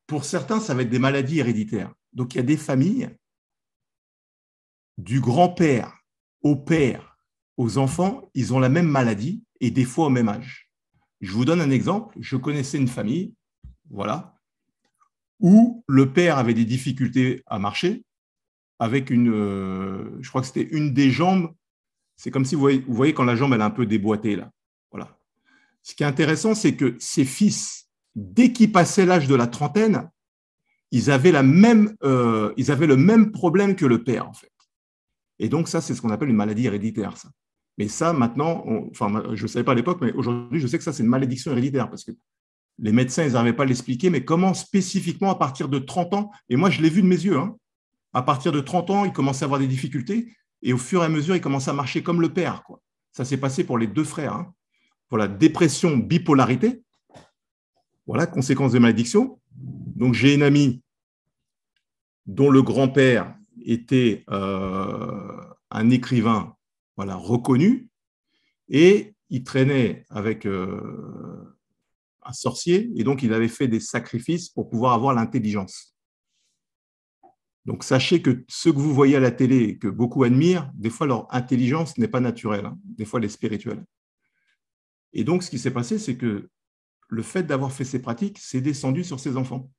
Pour certains, ça va être des maladies héréditaires. Donc, il y a des familles du grand-père au père, aux enfants, ils ont la même maladie et des fois au même âge. Je vous donne un exemple. Je connaissais une famille, voilà, où le père avait des difficultés à marcher avec je crois que c'était une des jambes. C'est comme si vous voyez quand la jambe elle est un peu déboîtée là. Voilà. Ce qui est intéressant, c'est que ses fils, dès qu'ils passaient l'âge de la trentaine, ils avaient le même problème que le père en fait. Et donc, ça, c'est ce qu'on appelle une maladie héréditaire. Ça. Mais ça, maintenant, je ne savais pas à l'époque, mais aujourd'hui, je sais que ça, c'est une malédiction héréditaire parce que les médecins, ils n'arrivaient pas à l'expliquer, mais comment spécifiquement à partir de 30 ans, et moi, je l'ai vu de mes yeux, hein, à partir de 30 ans, ils commençaient à avoir des difficultés et au fur et à mesure, ils commençaient à marcher comme le père. Quoi. Ça s'est passé pour les deux frères. Hein. Voilà, dépression, bipolarité. Voilà, conséquence de malédiction. Donc, j'ai une amie dont le grand-père était un écrivain voilà, reconnu et il traînait avec un sorcier et donc il avait fait des sacrifices pour pouvoir avoir l'intelligence. Donc sachez que ceux que vous voyez à la télé et que beaucoup admirent, des fois leur intelligence n'est pas naturelle, hein, des fois elle est spirituelle. Et donc ce qui s'est passé, c'est que le fait d'avoir fait ces pratiques, c'est descendu sur ses enfants.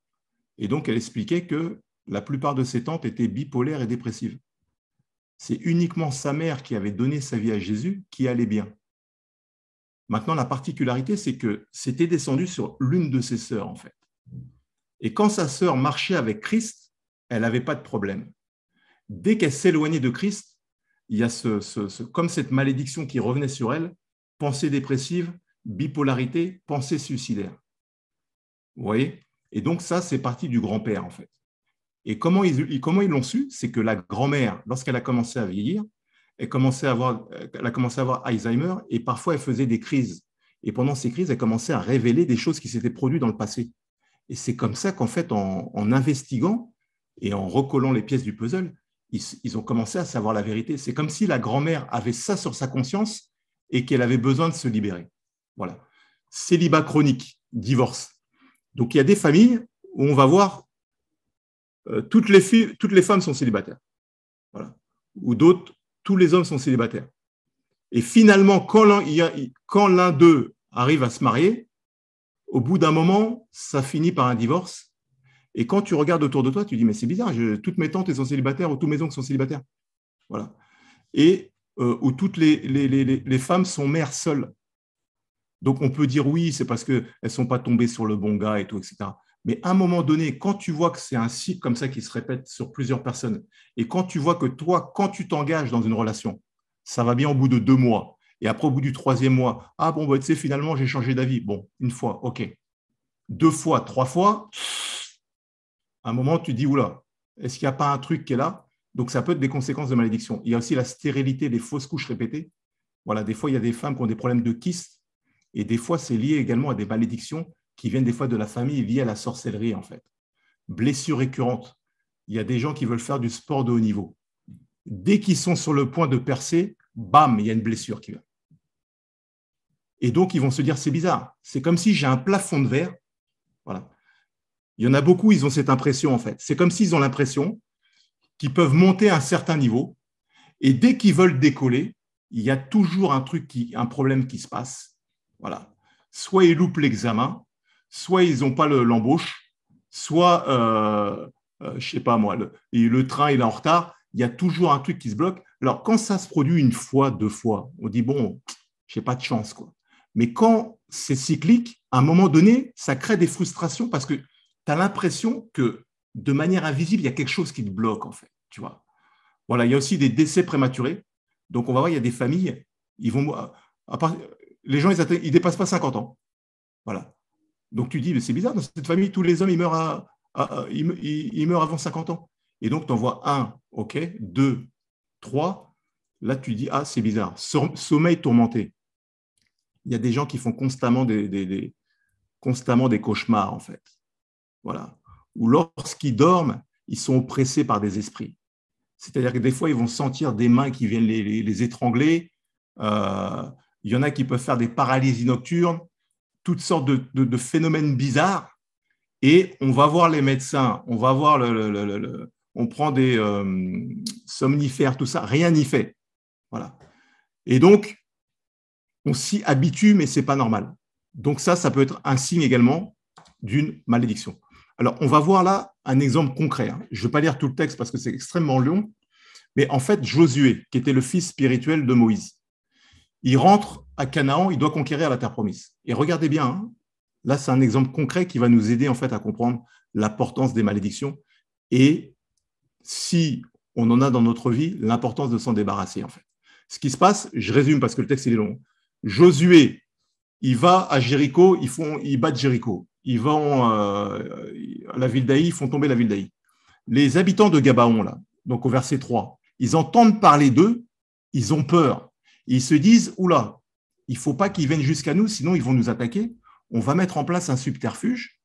Et donc elle expliquait que la plupart de ses tantes étaient bipolaires et dépressives. C'est uniquement sa mère qui avait donné sa vie à Jésus qui allait bien. Maintenant, la particularité, c'est que c'était descendu sur l'une de ses sœurs, en fait. Et quand sa sœur marchait avec Christ, elle n'avait pas de problème. Dès qu'elle s'éloignait de Christ, il y a comme cette malédiction qui revenait sur elle, pensée dépressive, bipolarité, pensée suicidaire. Vous voyez ? Et donc ça, c'est parti du grand-père, en fait. Et comment ils l'ont su? C'est que la grand-mère, lorsqu'elle a commencé à vieillir, elle a commencé à avoir Alzheimer et parfois elle faisait des crises. Et pendant ces crises, elle commençait à révéler des choses qui s'étaient produites dans le passé. Et c'est comme ça qu'en fait, en investiguant et en recollant les pièces du puzzle, ils ont commencé à savoir la vérité. C'est comme si la grand-mère avait ça sur sa conscience et qu'elle avait besoin de se libérer. Voilà. Célibat chronique, divorce. Donc il y a des familles où on va voir toutes les femmes sont célibataires. Voilà. Ou d'autres, tous les hommes sont célibataires. Et finalement, quand l'un d'eux arrive à se marier, au bout d'un moment, ça finit par un divorce. Et quand tu regardes autour de toi, tu dis, mais c'est bizarre, toutes mes tantes elles sont célibataires ou tous mes oncles sont célibataires. Voilà. Et où toutes les femmes sont mères seules. Donc, on peut dire oui, c'est parce qu'elles ne sont pas tombées sur le bon gars et tout, etc. Mais à un moment donné, quand tu vois que c'est un cycle comme ça qui se répète sur plusieurs personnes, et quand tu vois que toi, quand tu t'engages dans une relation, ça va bien au bout de 2 mois, et après, au bout du 3e mois, ah bon, bah, tu sais, finalement, j'ai changé d'avis. Bon, une fois, OK. 2 fois, 3 fois, à un moment, tu dis, oula, est-ce qu'il n'y a pas un truc qui est là? Donc, ça peut être des conséquences de malédiction. Il y a aussi la stérilité, les fausses couches répétées. Voilà, des fois, il y a des femmes qui ont des problèmes de kyste, et des fois, c'est lié également à des malédictions qui viennent des fois de la famille liées à la sorcellerie, en fait. Blessures récurrentes. Il y a des gens qui veulent faire du sport de haut niveau. Dès qu'ils sont sur le point de percer, bam, il y a une blessure qui vient. Et donc, ils vont se dire, c'est bizarre. C'est comme si j'ai un plafond de verre. Voilà. Il y en a beaucoup, ils ont cette impression, en fait. C'est comme s'ils ont l'impression qu'ils peuvent monter à un certain niveau. Et dès qu'ils veulent décoller, il y a toujours un problème qui se passe. Voilà. Soit ils loupent l'examen, soit ils n'ont pas l'embauche, soit, je ne sais pas moi, le train il est en retard. Il y a toujours un truc qui se bloque. Alors, quand ça se produit une fois, 2 fois, on dit, bon, je n'ai pas de chance, quoi. Mais quand c'est cyclique, à un moment donné, ça crée des frustrations parce que tu as l'impression que de manière invisible, il y a quelque chose qui te bloque, en fait. Tu vois. Voilà, il y a aussi des décès prématurés. Donc, on va voir, il y a des familles, les gens, ils ne dépassent pas 50 ans. Voilà. Donc, tu dis, mais c'est bizarre, dans cette famille, tous les hommes, ils meurent avant 50 ans. Et donc, tu en vois 1, OK, 2, 3. Là, tu dis, ah, c'est bizarre. Sommeil tourmenté. Il y a des gens qui font constamment des cauchemars, en fait. Voilà. Ou lorsqu'ils dorment, ils sont oppressés par des esprits. C'est-à-dire que des fois, ils vont sentir des mains qui viennent les étrangler. Il y en a qui peuvent faire des paralysies nocturnes, toutes sortes de phénomènes bizarres. Et on va voir les médecins, on va voir on prend des somnifères, tout ça, rien n'y fait. Voilà. Et donc, on s'y habitue, mais ce n'est pas normal. Donc ça peut être un signe également d'une malédiction. Alors, on va voir là un exemple concret. Je ne vais pas lire tout le texte parce que c'est extrêmement long, mais en fait, Josué, qui était le fils spirituel de Moïse, il rentre à Canaan, il doit conquérir la terre promise. Et regardez bien, hein, là, c'est un exemple concret qui va nous aider en fait à comprendre l'importance des malédictions et si on en a dans notre vie, l'importance de s'en débarrasser en fait. Ce qui se passe, je résume parce que le texte il est long. Josué, il va à Jéricho, ils battent Jéricho. Ils vont à la ville d'Aï, ils font tomber la ville d'Aï. Les habitants de Gabaon, là, donc au verset 3, ils entendent parler d'eux, ils ont peur. Ils se disent, oula, il ne faut pas qu'ils viennent jusqu'à nous, sinon ils vont nous attaquer. On va mettre en place un subterfuge.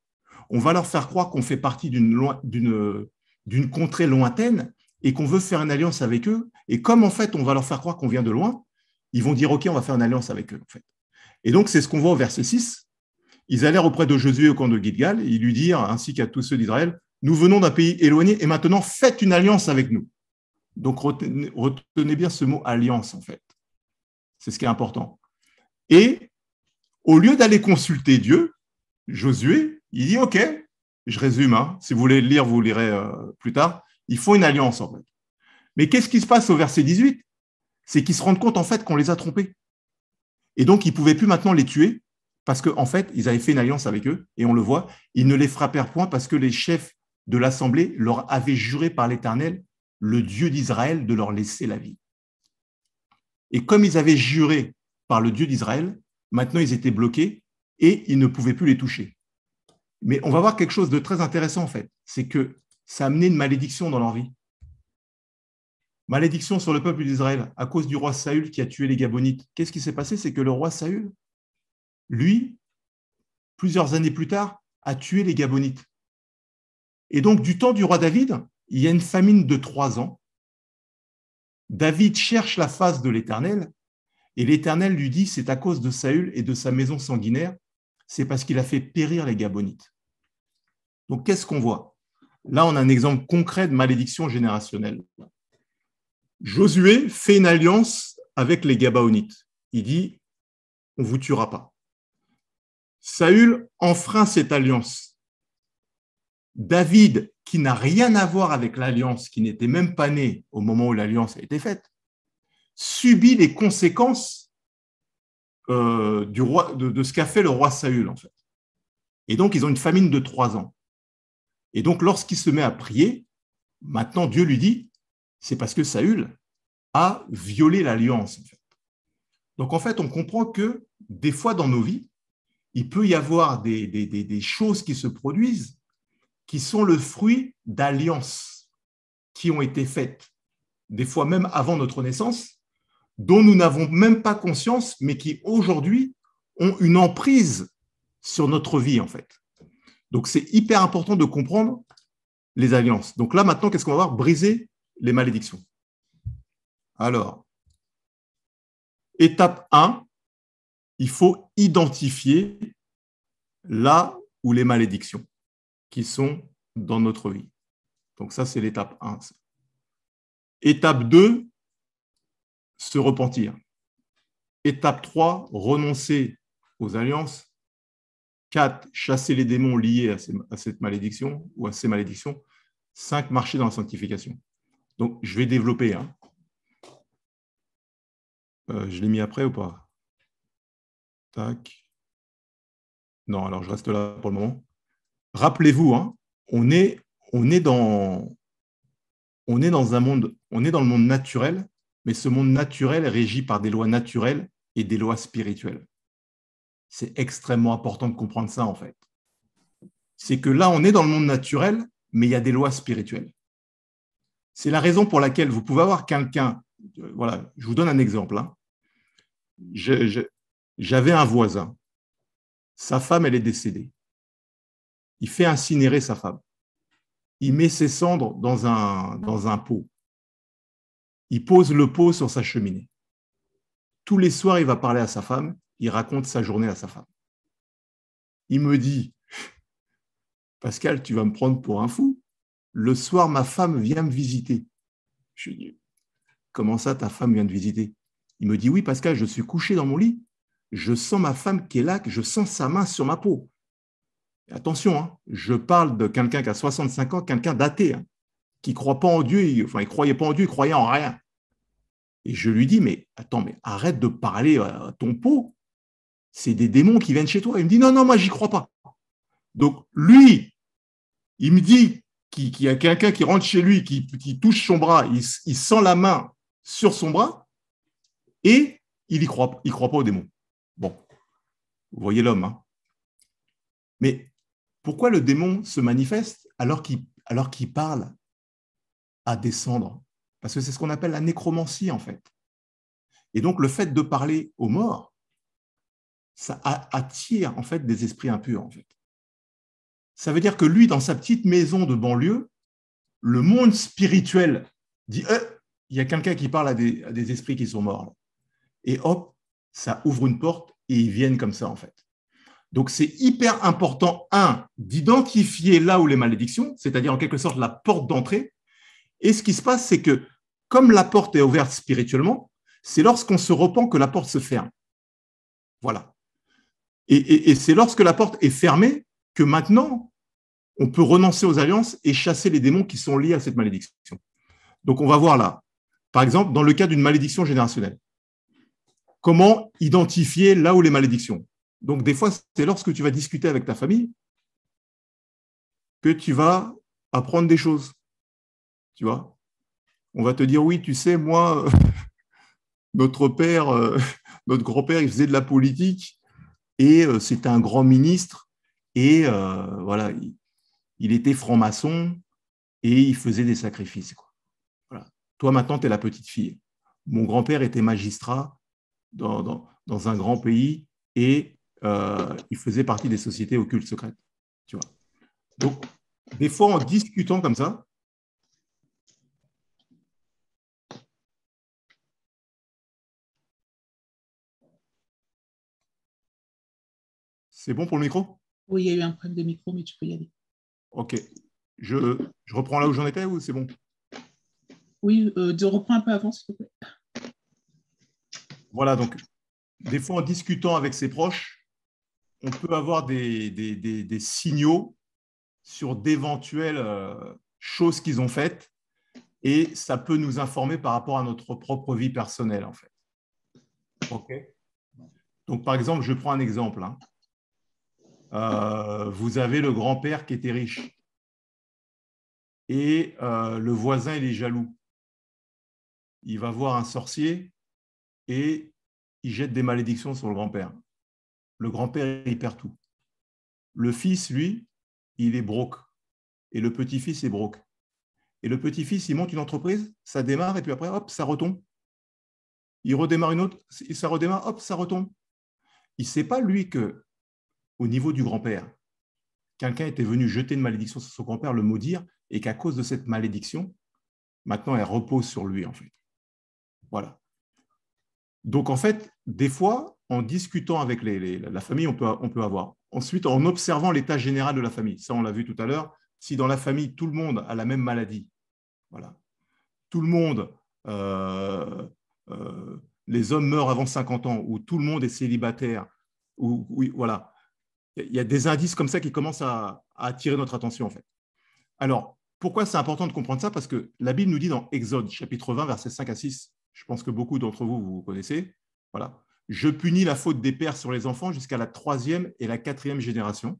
On va leur faire croire qu'on fait partie d'une contrée lointaine et qu'on veut faire une alliance avec eux. Et comme en fait, on va leur faire croire qu'on vient de loin, ils vont dire, OK, on va faire une alliance avec eux. En fait. Et donc, c'est ce qu'on voit au verset 6. Ils allèrent auprès de Josué au camp de Gilgal et ils lui dirent, ainsi qu'à tous ceux d'Israël, nous venons d'un pays éloigné et maintenant faites une alliance avec nous. Donc, retenez bien ce mot alliance, en fait. C'est ce qui est important. Et au lieu d'aller consulter Dieu, Josué, il dit, OK, je résume, hein, si vous voulez le lire, vous le lirez plus tard, ils font une alliance, en fait. Mais qu'est-ce qui se passe au verset 18? C'est qu'ils se rendent compte, en fait, qu'on les a trompés. Et donc, ils ne pouvaient plus maintenant les tuer parce qu'en fait, ils avaient fait une alliance avec eux, et on le voit, ils ne les frappèrent point parce que les chefs de l'Assemblée leur avaient juré par l'Éternel, le Dieu d'Israël, de leur laisser la vie. Et comme ils avaient juré par le Dieu d'Israël, maintenant ils étaient bloqués et ils ne pouvaient plus les toucher. Mais on va voir quelque chose de très intéressant en fait, c'est que ça a amené une malédiction dans leur vie. Malédiction sur le peuple d'Israël à cause du roi Saül qui a tué les Gabonites. Qu'est-ce qui s'est passé? C'est que le roi Saül, lui, plusieurs années plus tard, a tué les Gabonites. Et donc, du temps du roi David, il y a une famine de 3 ans. David cherche la face de l'Éternel et l'Éternel lui dit, c'est à cause de Saül et de sa maison sanguinaire, c'est parce qu'il a fait périr les Gabonites. Donc, qu'est-ce qu'on voit? Là, on a un exemple concret de malédiction générationnelle. Josué fait une alliance avec les Gabaonites. Il dit, on ne vous tuera pas. Saül enfreint cette alliance. David, qui n'a rien à voir avec l'alliance, qui n'était même pas né au moment où l'alliance a été faite, subit les conséquences de ce qu'a fait le roi Saül, en fait. Et donc, ils ont une famine de 3 ans. Et donc, lorsqu'il se met à prier, maintenant, Dieu lui dit, c'est parce que Saül a violé l'alliance, en fait. Donc, en fait, on comprend que des fois dans nos vies, il peut y avoir des choses qui se produisent qui sont le fruit d'alliances qui ont été faites, des fois même avant notre naissance, dont nous n'avons même pas conscience, mais qui aujourd'hui ont une emprise sur notre vie, en fait. Donc, c'est hyper important de comprendre les alliances. Donc là, maintenant, qu'est-ce qu'on va voir? Briser les malédictions. Alors, étape 1, il faut identifier là où les malédictions qui sont dans notre vie. Donc ça, c'est l'étape 1. Étape 2, se repentir. Étape 3, renoncer aux alliances. 4, chasser les démons liés à cette malédiction ou à ces malédictions. 5, marcher dans la sanctification. Donc, je vais développer. Je l'ai mis après ou pas? Tac. Non, alors je reste là pour le moment. Rappelez-vous, on est dans un monde, on est dans le monde naturel, mais ce monde naturel est régi par des lois naturelles et des lois spirituelles. C'est extrêmement important de comprendre ça, en fait. C'est que là, on est dans le monde naturel, mais il y a des lois spirituelles. C'est la raison pour laquelle vous pouvez avoir quelqu'un, voilà, je vous donne un exemple. J'avais un voisin, sa femme, elle est décédée. Il fait incinérer sa femme. Il met ses cendres dans un pot. Il pose le pot sur sa cheminée. Tous les soirs, il va parler à sa femme, il raconte sa journée à sa femme. Il me dit, Pascal, tu vas me prendre pour un fou. Le soir, ma femme vient me visiter. Je lui dis, comment ça, ta femme vient te visiter? Il me dit, oui, Pascal, je suis couché dans mon lit. Je sens ma femme qui est là, je sens sa main sur ma peau. Et attention, je parle de quelqu'un qui a 65 ans, quelqu'un d'athée, qui ne croit pas en Dieu, il ne croyait pas en Dieu, il croyait en rien. Et je lui dis, mais attends, mais arrête de parler à ton pot. C'est des démons qui viennent chez toi. Il me dit, non, moi, j'y crois pas. Donc, lui, il me dit qu'il y a quelqu'un qui rentre chez lui, qui touche son bras, il sent la main sur son bras, et il croit pas aux démons. Bon, vous voyez l'homme. Mais pourquoi le démon se manifeste alors qu'il parle à des cendres? Parce que c'est ce qu'on appelle la nécromancie, en fait. Et donc, le fait de parler aux morts, ça attire, en fait, des esprits impurs, en fait. Ça veut dire que lui, dans sa petite maison de banlieue, le monde spirituel dit il y a quelqu'un qui parle à des esprits qui sont morts. Et hop, ça ouvre une porte et ils viennent comme ça, en fait. Donc, c'est hyper important, d'identifier là où les malédictions, c'est-à-dire en quelque sorte la porte d'entrée. Et ce qui se passe, c'est que comme la porte est ouverte spirituellement, c'est lorsqu'on se repent que la porte se ferme. Voilà. Et c'est lorsque la porte est fermée que maintenant, on peut renoncer aux alliances et chasser les démons qui sont liés à cette malédiction. Donc, on va voir là, par exemple, dans le cas d'une malédiction générationnelle, comment identifier là où les malédictions. Donc, des fois, c'est lorsque tu vas discuter avec ta famille que tu vas apprendre des choses. Tu vois, on va te dire, oui, tu sais, moi, notre père, notre grand-père, il faisait de la politique et c'était un grand ministre et voilà, il était franc-maçon et il faisait des sacrifices. Voilà. Toi, maintenant, tu es la petite fille. Mon grand-père était magistrat dans un grand pays et il faisait partie des sociétés occultes secrètes. Tu vois. Donc, des fois, en discutant comme ça, c'est bon pour le micro? Oui, il y a eu un problème de micro, mais tu peux y aller. Ok. Je reprends là où j'en étais ou c'est bon? Oui, reprends un peu avant, s'il te plaît. Voilà, donc, des fois, en discutant avec ses proches, on peut avoir des signaux sur d'éventuelles choses qu'ils ont faites et ça peut nous informer par rapport à notre propre vie personnelle, en fait. OK? Donc, par exemple, je prends un exemple. Hein. Vous avez le grand-père qui était riche et le voisin, il est jaloux. Il va voir un sorcier et il jette des malédictions sur le grand-père. Le grand-père, il perd tout. Le fils, lui, il est broke et le petit-fils est broke. Et le petit-fils, il monte une entreprise, ça démarre et puis après, hop, ça retombe. Il redémarre une autre, ça redémarre, hop, ça retombe. Il ne sait pas, lui, que au niveau du grand-père, quelqu'un était venu jeter une malédiction sur son grand-père, le maudire, et qu'à cause de cette malédiction, maintenant, elle repose sur lui, en fait. Voilà. Donc, en fait, des fois, en discutant avec la famille, on peut avoir. Ensuite, en observant l'état général de la famille. Ça, on l'a vu tout à l'heure. Si dans la famille, tout le monde a la même maladie, voilà. Tout le monde, les hommes meurent avant 50 ans, ou tout le monde est célibataire, ou oui, voilà. Il y a des indices comme ça qui commencent à attirer notre attention, en fait. Alors, pourquoi c'est important de comprendre ça? Parce que la Bible nous dit dans Exode, chapitre 20, versets 5 à 6, je pense que beaucoup d'entre vous, vous connaissez, voilà. Je punis la faute des pères sur les enfants jusqu'à la 3e et la 4e génération.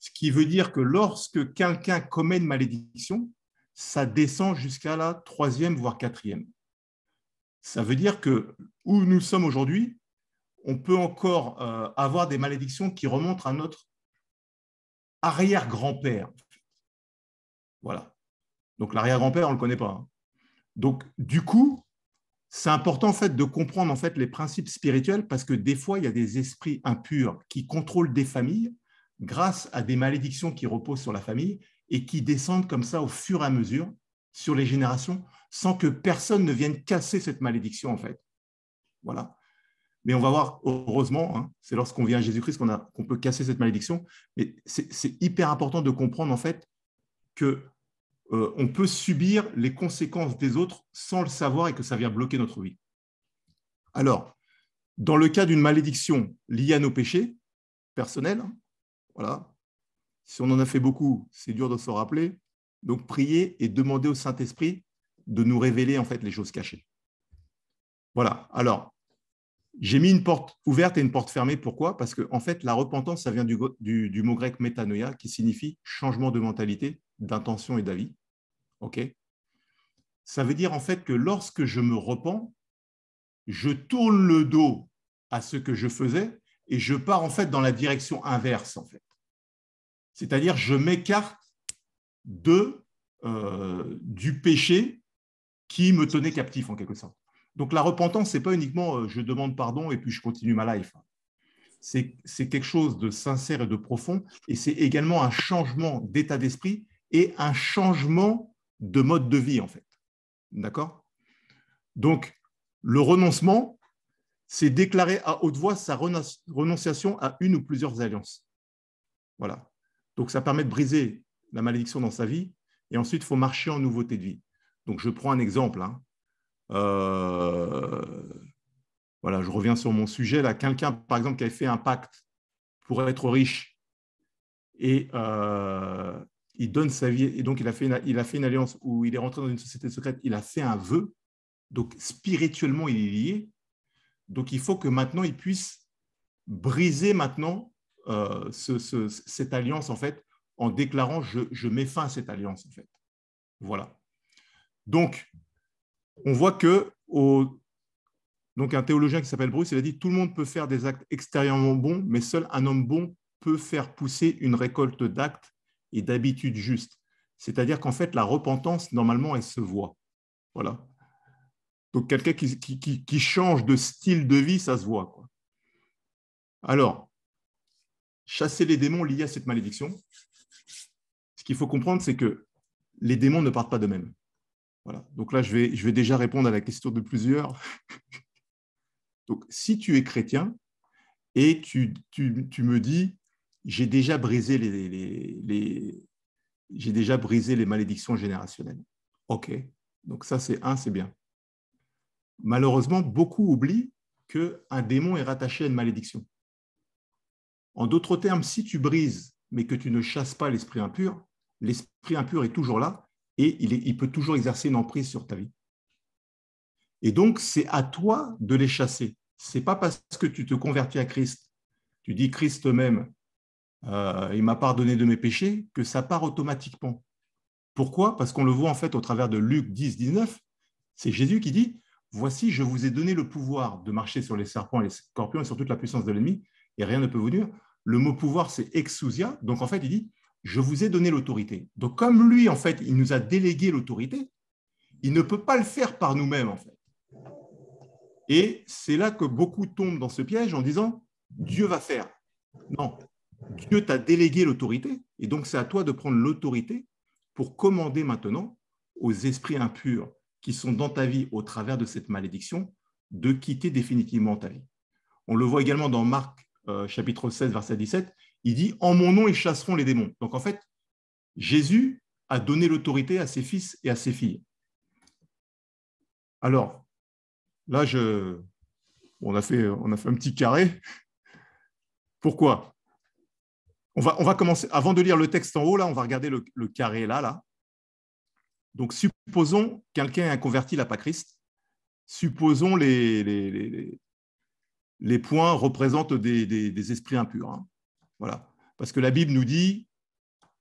Ce qui veut dire que lorsque quelqu'un commet une malédiction, ça descend jusqu'à la 3e, voire 4e. Ça veut dire que où nous sommes aujourd'hui, on peut encore avoir des malédictions qui remontent à notre arrière-grand-père. Voilà. Donc l'arrière-grand-père, on ne le connaît pas. Hein. Donc du coup, c'est important en fait de comprendre en fait les principes spirituels parce que des fois, il y a des esprits impurs qui contrôlent des familles grâce à des malédictions qui reposent sur la famille et qui descendent comme ça au fur et à mesure sur les générations sans que personne ne vienne casser cette malédiction en fait. Voilà. Mais on va voir, heureusement, hein, c'est lorsqu'on vient à Jésus-Christ qu'on peut casser cette malédiction. Mais c'est hyper important de comprendre en fait que on peut subir les conséquences des autres sans le savoir et que ça vient bloquer notre vie. Alors, dans le cas d'une malédiction liée à nos péchés personnels, voilà, si on en a fait beaucoup, c'est dur de se rappeler. Donc, prier et demander au Saint-Esprit de nous révéler en fait les choses cachées. Voilà. Alors, j'ai mis une porte ouverte et une porte fermée. Pourquoi? Parce que en fait, la repentance, ça vient du mot grec métanoïa, qui signifie changement de mentalité, d'intention et d'avis. OK? Ça veut dire en fait que lorsque je me repens, je tourne le dos à ce que je faisais et je pars en fait dans la direction inverse en fait. C'est-à-dire je m'écarte du péché qui me tenait captif en quelque sorte. Donc la repentance, ce n'est pas uniquement je demande pardon et puis je continue ma life. C'est quelque chose de sincère et de profond et c'est également un changement d'état d'esprit et un changement de mode de vie en fait. D'accord? Donc, le renoncement, c'est déclarer à haute voix sa renonciation à une ou plusieurs alliances. Voilà. Donc, ça permet de briser la malédiction dans sa vie et ensuite, il faut marcher en nouveauté de vie. Donc, je prends un exemple. Hein. Voilà, je reviens sur mon sujet. Là, quelqu'un, par exemple, qui avait fait un pacte pour être riche et il donne sa vie. Et donc, il a fait une alliance où il est rentré dans une société secrète. Il a fait un vœu. Donc, spirituellement, il est lié. Donc, il faut que maintenant, il puisse briser maintenant cette alliance, en fait, en déclarant je mets fin à cette alliance, en fait. Voilà. Donc, on voit que donc un théologien qui s'appelle Bruce, il a dit tout le monde peut faire des actes extérieurement bons, mais seul un homme bon peut faire pousser une récolte d'actes et d'habitudes justes. C'est-à-dire qu'en fait, la repentance, normalement, elle se voit. Voilà. Donc, quelqu'un qui change de style de vie, ça se voit, quoi. Alors, chasser les démons liés à cette malédiction, ce qu'il faut comprendre, c'est que les démons ne partent pas d'eux-mêmes. Voilà. Donc là, je vais déjà répondre à la question de plusieurs. Donc, si tu es chrétien et tu me dis, j'ai déjà brisé j'ai déjà brisé les malédictions générationnelles. OK. Donc ça, c'est bien. Malheureusement, beaucoup oublient qu'un démon est rattaché à une malédiction. En d'autres termes, si tu brises mais que tu ne chasses pas l'esprit impur, l'esprit impur est toujours là et il peut toujours exercer une emprise sur ta vie. Et donc, c'est à toi de les chasser. Ce n'est pas parce que tu te convertis à Christ, tu dis Christ même, il m'a pardonné de mes péchés, que ça part automatiquement. Pourquoi? Parce qu'on le voit en fait au travers de Luc 10, 19. C'est Jésus qui dit, voici, je vous ai donné le pouvoir de marcher sur les serpents et les scorpions et sur toute la puissance de l'ennemi, et rien ne peut vous nuire. Le mot pouvoir, c'est exousia. Donc en fait, il dit, je vous ai donné l'autorité. Donc comme lui, en fait, il nous a délégué l'autorité, il ne peut pas le faire par nous-mêmes, en fait. Et c'est là que beaucoup tombent dans ce piège en disant, Dieu va faire. Non, Dieu t'a délégué l'autorité, et donc c'est à toi de prendre l'autorité pour commander maintenant aux esprits impurs qui sont dans ta vie au travers de cette malédiction, de quitter définitivement ta vie. On le voit également dans Marc chapitre 16, verset 17, il dit « En mon nom, ils chasseront les démons ». Donc en fait, Jésus a donné l'autorité à ses fils et à ses filles. Alors, là, on a fait un petit carré. Pourquoi? On va commencer, avant de lire le texte en haut, là, on va regarder le carré là. Donc, supposons quelqu'un a converti, il n'a pas Christ. Supposons les points représentent des esprits impurs. Hein. Voilà. Parce que la Bible nous dit,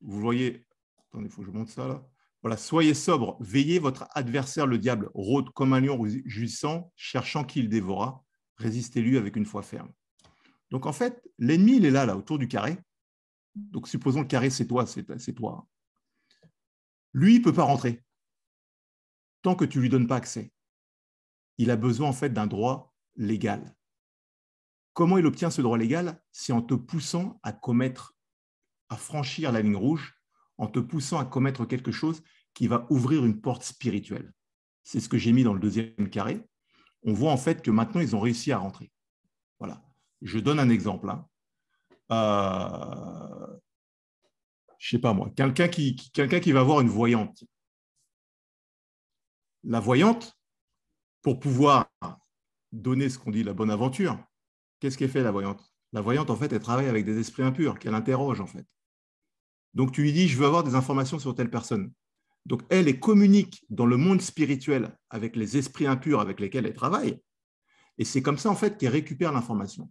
vous voyez, attendez, il faut que je montre ça là. Voilà, soyez sobres, veillez, votre adversaire, le diable, rôde comme un lion rugissant, cherchant qui il dévora. Résistez-lui avec une foi ferme. Donc, en fait, l'ennemi, il est là, autour du carré. Donc, supposons le carré, c'est toi, c'est toi. Lui, il ne peut pas rentrer tant que tu ne lui donnes pas accès. Il a besoin, en fait, d'un droit légal. Comment il obtient ce droit légal? C'est en te poussant à franchir la ligne rouge, en te poussant à commettre quelque chose qui va ouvrir une porte spirituelle. C'est ce que j'ai mis dans le deuxième carré. On voit, en fait, que maintenant, ils ont réussi à rentrer. Voilà. Je donne un exemple. Hein. Je sais pas moi, quelqu'un qui va voir une voyante. La voyante, pour pouvoir donner ce qu'on dit la bonne aventure, qu'est-ce qu'elle fait la voyante? La voyante, en fait, elle travaille avec des esprits impurs qu'elle interroge, en fait. Donc, tu lui dis, je veux avoir des informations sur telle personne. Donc, elle communique dans le monde spirituel avec les esprits impurs avec lesquels elle travaille. Et c'est comme ça, en fait, qu'elle récupère l'information.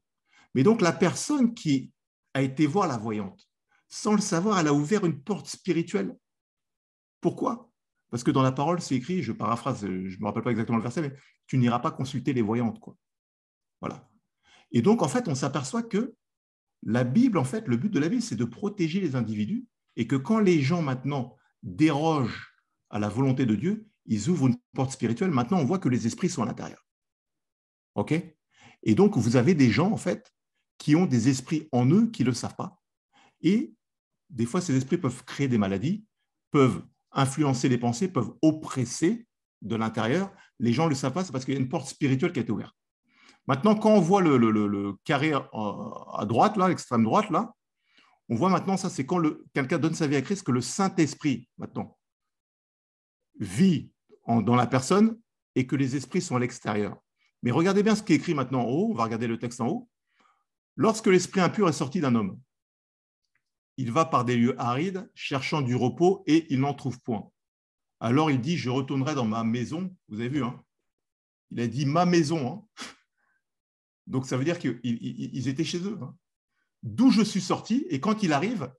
Mais donc, la personne qui a été voir la voyante, sans le savoir, elle a ouvert une porte spirituelle. Pourquoi? Parce que dans la parole, c'est écrit, je paraphrase, je ne me rappelle pas exactement le verset, mais tu n'iras pas consulter les voyantes, quoi. Voilà. Et donc, en fait, on s'aperçoit que la Bible, en fait, le but de la Bible, c'est de protéger les individus et que quand les gens, maintenant, dérogent à la volonté de Dieu, ils ouvrent une porte spirituelle. Maintenant, on voit que les esprits sont à l'intérieur. OK? Et donc, vous avez des gens, en fait, qui ont des esprits en eux qui ne le savent pas. Et des fois, ces esprits peuvent créer des maladies, peuvent influencer les pensées, peuvent oppresser de l'intérieur. Les gens ne le savent pas, c'est parce qu'il y a une porte spirituelle qui a été ouverte. Maintenant, quand on voit le carré à droite, là, l'extrême droite, là, on voit maintenant, ça, c'est quand quelqu'un donne sa vie à Christ, que le Saint-Esprit, maintenant, vit dans la personne et que les esprits sont à l'extérieur. Mais regardez bien ce qui est écrit maintenant en haut, on va regarder le texte en haut. Lorsque l'esprit impur est sorti d'un homme, il va par des lieux arides, cherchant du repos, et il n'en trouve point. Alors il dit, je retournerai dans ma maison. Vous avez vu, hein? Il a dit ma maison. Hein? Donc ça veut dire qu'ils étaient chez eux. Hein? D'où je suis sorti, et quand il arrive,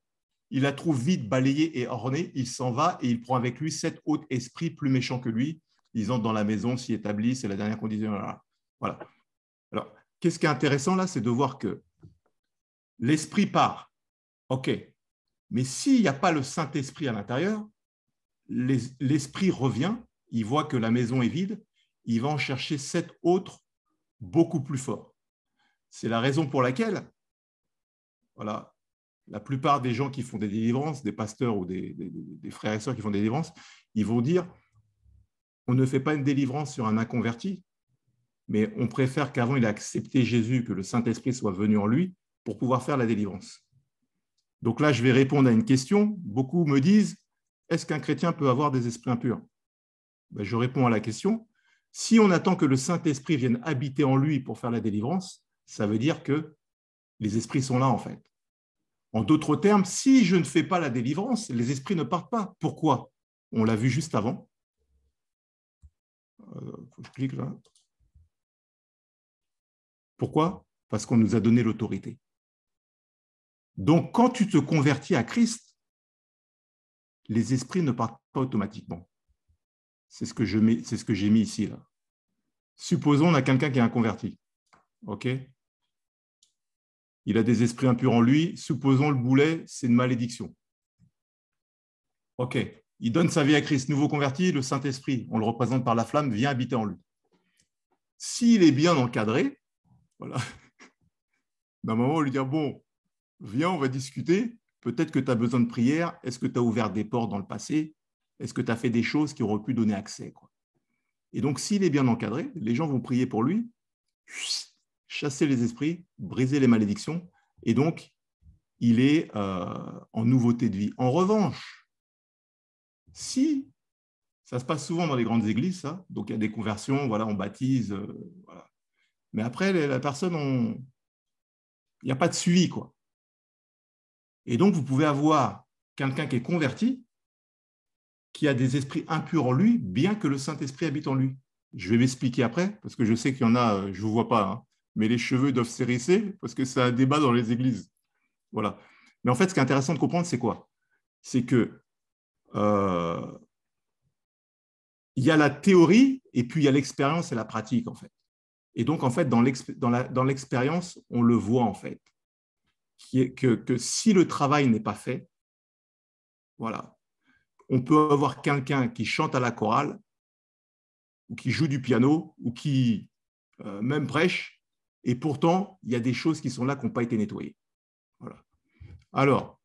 il la trouve vide, balayée et ornée, il s'en va et il prend avec lui 7 autres esprits plus méchants que lui. Ils entrent dans la maison, s'y établissent, c'est la dernière condition. Voilà. Alors, qu'est-ce qui est intéressant là, c'est de voir que l'esprit part. OK. Mais s'il n'y a pas le Saint-Esprit à l'intérieur, l'esprit revient, il voit que la maison est vide, il va en chercher 7 autres beaucoup plus forts. C'est la raison pour laquelle, voilà, la plupart des gens qui font des délivrances, des pasteurs ou des frères et sœurs qui font des délivrances, ils vont dire, on ne fait pas une délivrance sur un inconverti, mais on préfère qu'avant il ait accepté Jésus, que le Saint-Esprit soit venu en lui pour pouvoir faire la délivrance. Donc là, je vais répondre à une question. Beaucoup me disent, est-ce qu'un chrétien peut avoir des esprits impurs? Ben, je réponds à la question. Si on attend que le Saint-Esprit vienne habiter en lui pour faire la délivrance, ça veut dire que les esprits sont là, en fait. En d'autres termes, si je ne fais pas la délivrance, les esprits ne partent pas. Pourquoi? On l'a vu juste avant. Faut que je clique là. Pourquoi? Parce qu'on nous a donné l'autorité. Donc, quand tu te convertis à Christ, les esprits ne partent pas automatiquement. C'est ce que j'ai mis ici. Là. Supposons on a quelqu'un qui est inconverti. OK? Il a des esprits impurs en lui. Supposons le boulet, c'est une malédiction. OK. Il donne sa vie à Christ, nouveau converti, le Saint-Esprit, on le représente par la flamme, vient habiter en lui. S'il est bien encadré, voilà, d'un moment, on lui dit, bon, viens, on va discuter. Peut-être que tu as besoin de prière. Est-ce que tu as ouvert des portes dans le passé? Est-ce que tu as fait des choses qui auraient pu donner accès, quoi? Et donc, s'il est bien encadré, les gens vont prier pour lui, chasser les esprits, briser les malédictions. Et donc, il est en nouveauté de vie. En revanche, si ça se passe souvent dans les grandes églises, ça, donc il y a des conversions, voilà, on baptise, voilà. Mais après, la personne, il n'y a pas de suivi, quoi. Et donc, vous pouvez avoir quelqu'un qui est converti, qui a des esprits impurs en lui, bien que le Saint-Esprit habite en lui. Je vais m'expliquer après, parce que je sais qu'il y en a, je ne vous vois pas, hein, mais les cheveux doivent s'hérisser, parce que c'est un débat dans les églises. Voilà. Mais en fait, ce qui est intéressant de comprendre, c'est quoi? C'est que il y a la théorie, et puis il y a l'expérience et la pratique, en fait. Et donc, en fait, dans l'expérience, on le voit, en fait, que si le travail n'est pas fait, voilà, on peut avoir quelqu'un qui chante à la chorale, ou qui joue du piano, ou qui même prêche, et pourtant, il y a des choses qui sont là qui n'ont pas été nettoyées. Voilà. Alors,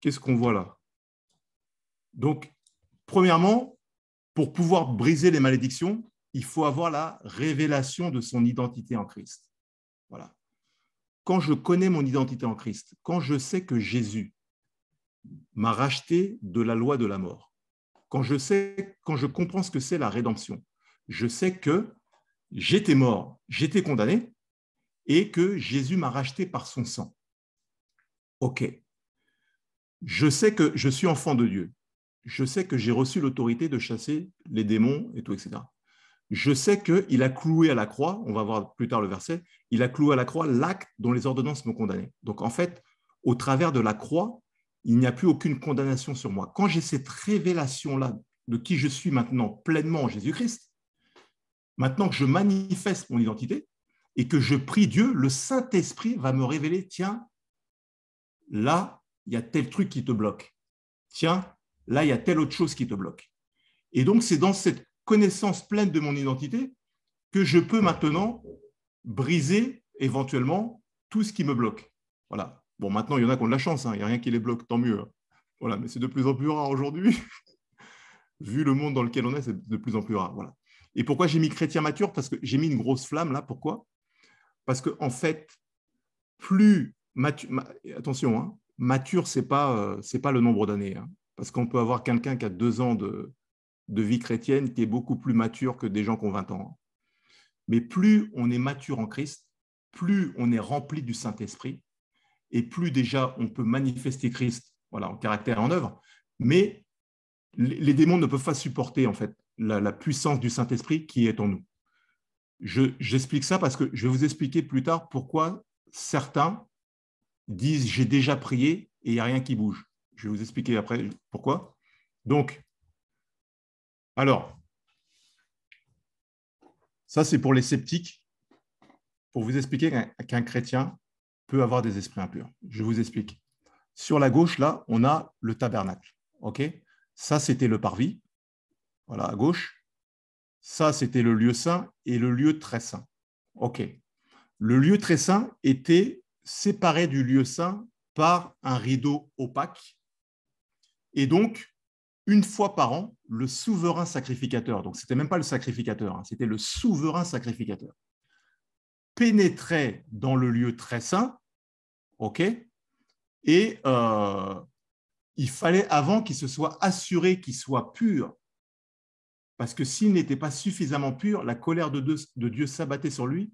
qu'est-ce qu'on voit là? Donc, premièrement, pour pouvoir briser les malédictions, il faut avoir la révélation de son identité en Christ. Voilà. Quand je connais mon identité en Christ, quand je sais que Jésus m'a racheté de la loi de la mort, quand je comprends ce que c'est la rédemption, je sais que j'étais mort, j'étais condamné et que Jésus m'a racheté par son sang. OK. Je sais que je suis enfant de Dieu. Je sais que j'ai reçu l'autorité de chasser les démons et tout, etc. Je sais qu'il a cloué à la croix, on va voir plus tard le verset, il a cloué à la croix l'acte dont les ordonnances me condamnaient. Donc en fait, au travers de la croix, il n'y a plus aucune condamnation sur moi. Quand j'ai cette révélation-là de qui je suis maintenant pleinement en Jésus-Christ, maintenant que je manifeste mon identité et que je prie Dieu, le Saint-Esprit va me révéler, tiens, là, il y a tel truc qui te bloque. Tiens, là, il y a telle autre chose qui te bloque. Et donc, c'est dans cette connaissance pleine de mon identité que je peux maintenant briser éventuellement tout ce qui me bloque. Voilà. Bon, maintenant, il y en a qui ont de la chance, hein. Il n'y a rien qui les bloque, tant mieux. Voilà, mais c'est de plus en plus rare aujourd'hui. Vu le monde dans lequel on est, c'est de plus en plus rare. Voilà. Et pourquoi j'ai mis chrétien mature? Parce que j'ai mis une grosse flamme là. Pourquoi? Parce qu'en en fait, plus mature, attention, hein, mature, c'est pas le nombre d'années. Hein. Parce qu'on peut avoir quelqu'un qui a 2 ans de vie chrétienne qui est beaucoup plus mature que des gens qui ont 20 ans. Mais plus on est mature en Christ, plus on est rempli du Saint-Esprit, et plus déjà on peut manifester Christ, voilà, en caractère et en œuvre. Mais les démons ne peuvent pas supporter en fait la puissance du Saint-Esprit qui est en nous. J'explique ça parce que je vais vous expliquer plus tard pourquoi certains disent j'ai déjà prié et il n'y a rien qui bouge. Je vais vous expliquer après pourquoi. Donc, alors, ça c'est pour les sceptiques, pour vous expliquer qu'un chrétien peut avoir des esprits impurs. Je vous explique. Sur la gauche, là, on a le tabernacle. OK? Ça, c'était le parvis. Voilà, à gauche. Ça, c'était le lieu saint et le lieu très saint. OK. Le lieu très saint était séparé du lieu saint par un rideau opaque. Et donc, une fois par an, le souverain sacrificateur, donc ce n'était même pas le sacrificateur, hein, c'était le souverain sacrificateur, pénétrait dans le lieu très saint, OK, et il fallait avant qu'il se soit assuré qu'il soit pur, parce que s'il n'était pas suffisamment pur, la colère de Dieu s'abattait sur lui,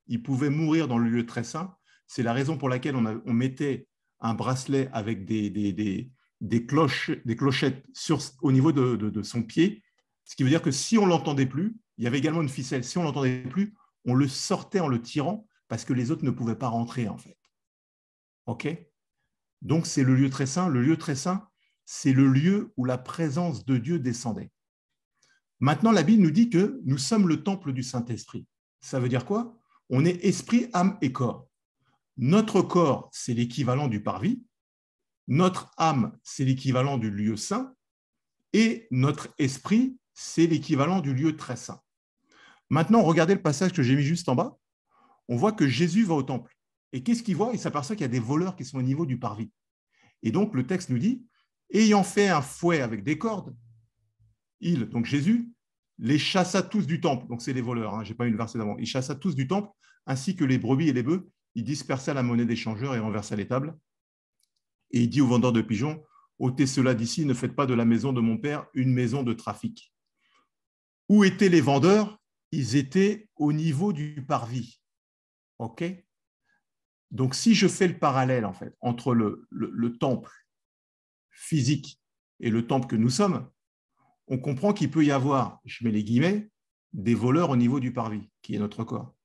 il pouvait mourir dans le lieu très saint. C'est la raison pour laquelle on mettait un bracelet avec des clochettes au niveau de son pied, ce qui veut dire que si on ne l'entendait plus, il y avait également une ficelle, si on ne l'entendait plus, on le sortait en le tirant parce que les autres ne pouvaient pas rentrer, en fait. OK? Donc, c'est le lieu très saint. Le lieu très saint, c'est le lieu où la présence de Dieu descendait. Maintenant, la Bible nous dit que nous sommes le temple du Saint-Esprit. Ça veut dire quoi? On est esprit, âme et corps. Notre corps, c'est l'équivalent du parvis. Notre âme, c'est l'équivalent du lieu saint. Et notre esprit, c'est l'équivalent du lieu très saint. Maintenant, regardez le passage que j'ai mis juste en bas. On voit que Jésus va au temple. Et qu'est-ce qu'il voit? Il s'aperçoit qu'il y a des voleurs qui sont au niveau du parvis. Et donc, le texte nous dit, ayant fait un fouet avec des cordes, donc Jésus, les chassa tous du temple. Donc, c'est les voleurs, hein, je n'ai pas eu le verset d'avant. Il chassa tous du temple, ainsi que les brebis et les bœufs. Il dispersa la monnaie des changeurs et renversa les tables. Et il dit aux vendeurs de pigeons, ôtez cela d'ici, ne faites pas de la maison de mon père une maison de trafic. Où étaient les vendeurs? Ils étaient au niveau du parvis. OK? Donc, si je fais le parallèle, en fait, entre le temple physique et le temple que nous sommes, on comprend qu'il peut y avoir, je mets les guillemets, des voleurs au niveau du parvis, qui est notre corps.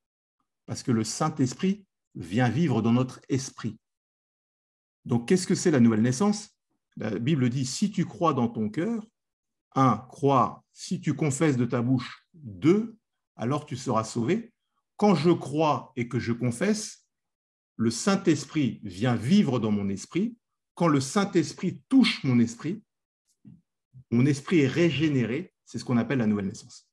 Parce que le Saint-Esprit vient vivre dans notre esprit. Donc, qu'est-ce que c'est la nouvelle naissance? La Bible dit, si tu crois dans ton cœur, 1, croire, si tu confesses de ta bouche, 2, alors tu seras sauvé. Quand je crois et que je confesse, le Saint-Esprit vient vivre dans mon esprit. Quand le Saint-Esprit touche mon esprit est régénéré. C'est ce qu'on appelle la nouvelle naissance.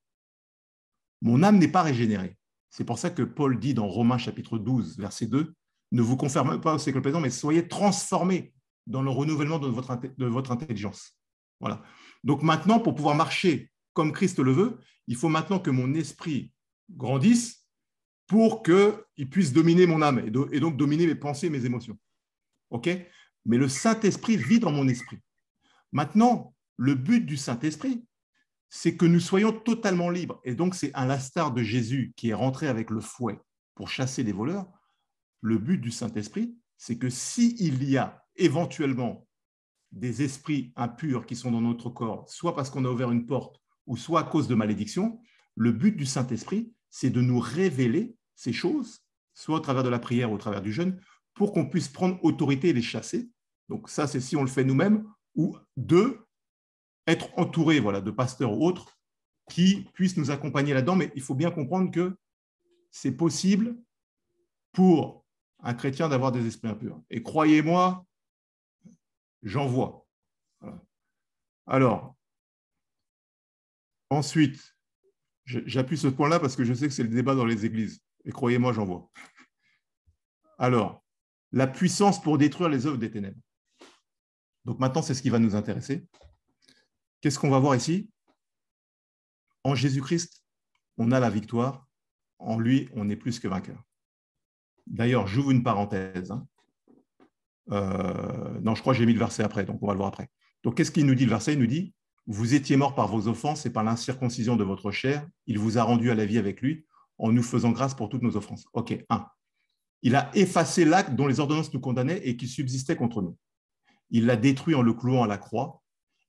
Mon âme n'est pas régénérée. C'est pour ça que Paul dit dans Romains chapitre 12, verset 2, ne vous conformez pas au siècle présent, mais soyez transformés dans le renouvellement de votre intelligence. Voilà. Donc maintenant, pour pouvoir marcher comme Christ le veut, il faut maintenant que mon esprit grandisse pour qu'il puisse dominer mon âme et donc dominer mes pensées, mes émotions. OK? Mais le Saint-Esprit vit dans mon esprit. Maintenant, le but du Saint-Esprit, c'est que nous soyons totalement libres. Et donc, c'est à l'instar de Jésus qui est rentré avec le fouet pour chasser les voleurs. Le but du Saint-Esprit, c'est que s'il y a éventuellement des esprits impurs qui sont dans notre corps, soit parce qu'on a ouvert une porte, ou soit à cause de malédiction, le but du Saint-Esprit, c'est de nous révéler ces choses, soit au travers de la prière ou au travers du jeûne, pour qu'on puisse prendre autorité et les chasser. Donc ça, c'est si on le fait nous-mêmes, ou 2, être entouré de pasteurs ou autres qui puissent nous accompagner là-dedans. Mais il faut bien comprendre que c'est possible pour un chrétien d'avoir des esprits impurs. Et croyez-moi, j'en vois. Voilà. Alors, ensuite, j'appuie ce point-là parce que je sais que c'est le débat dans les églises. Et croyez-moi, j'en vois. Alors, la puissance pour détruire les œuvres des ténèbres. Donc maintenant, c'est ce qui va nous intéresser. Qu'est-ce qu'on va voir ici? En Jésus-Christ, on a la victoire. En lui, on est plus que vainqueur. D'ailleurs, j'ouvre une parenthèse. Non, je crois que j'ai mis le verset après, donc on va le voir après. Donc, qu'est-ce qu'il nous dit le verset? Il nous dit, vous étiez morts par vos offenses et par l'incirconcision de votre chair. Il vous a rendu à la vie avec lui en nous faisant grâce pour toutes nos offenses. OK, 1. Il a effacé l'acte dont les ordonnances nous condamnaient et qui subsistait contre nous. Il l'a détruit en le clouant à la croix.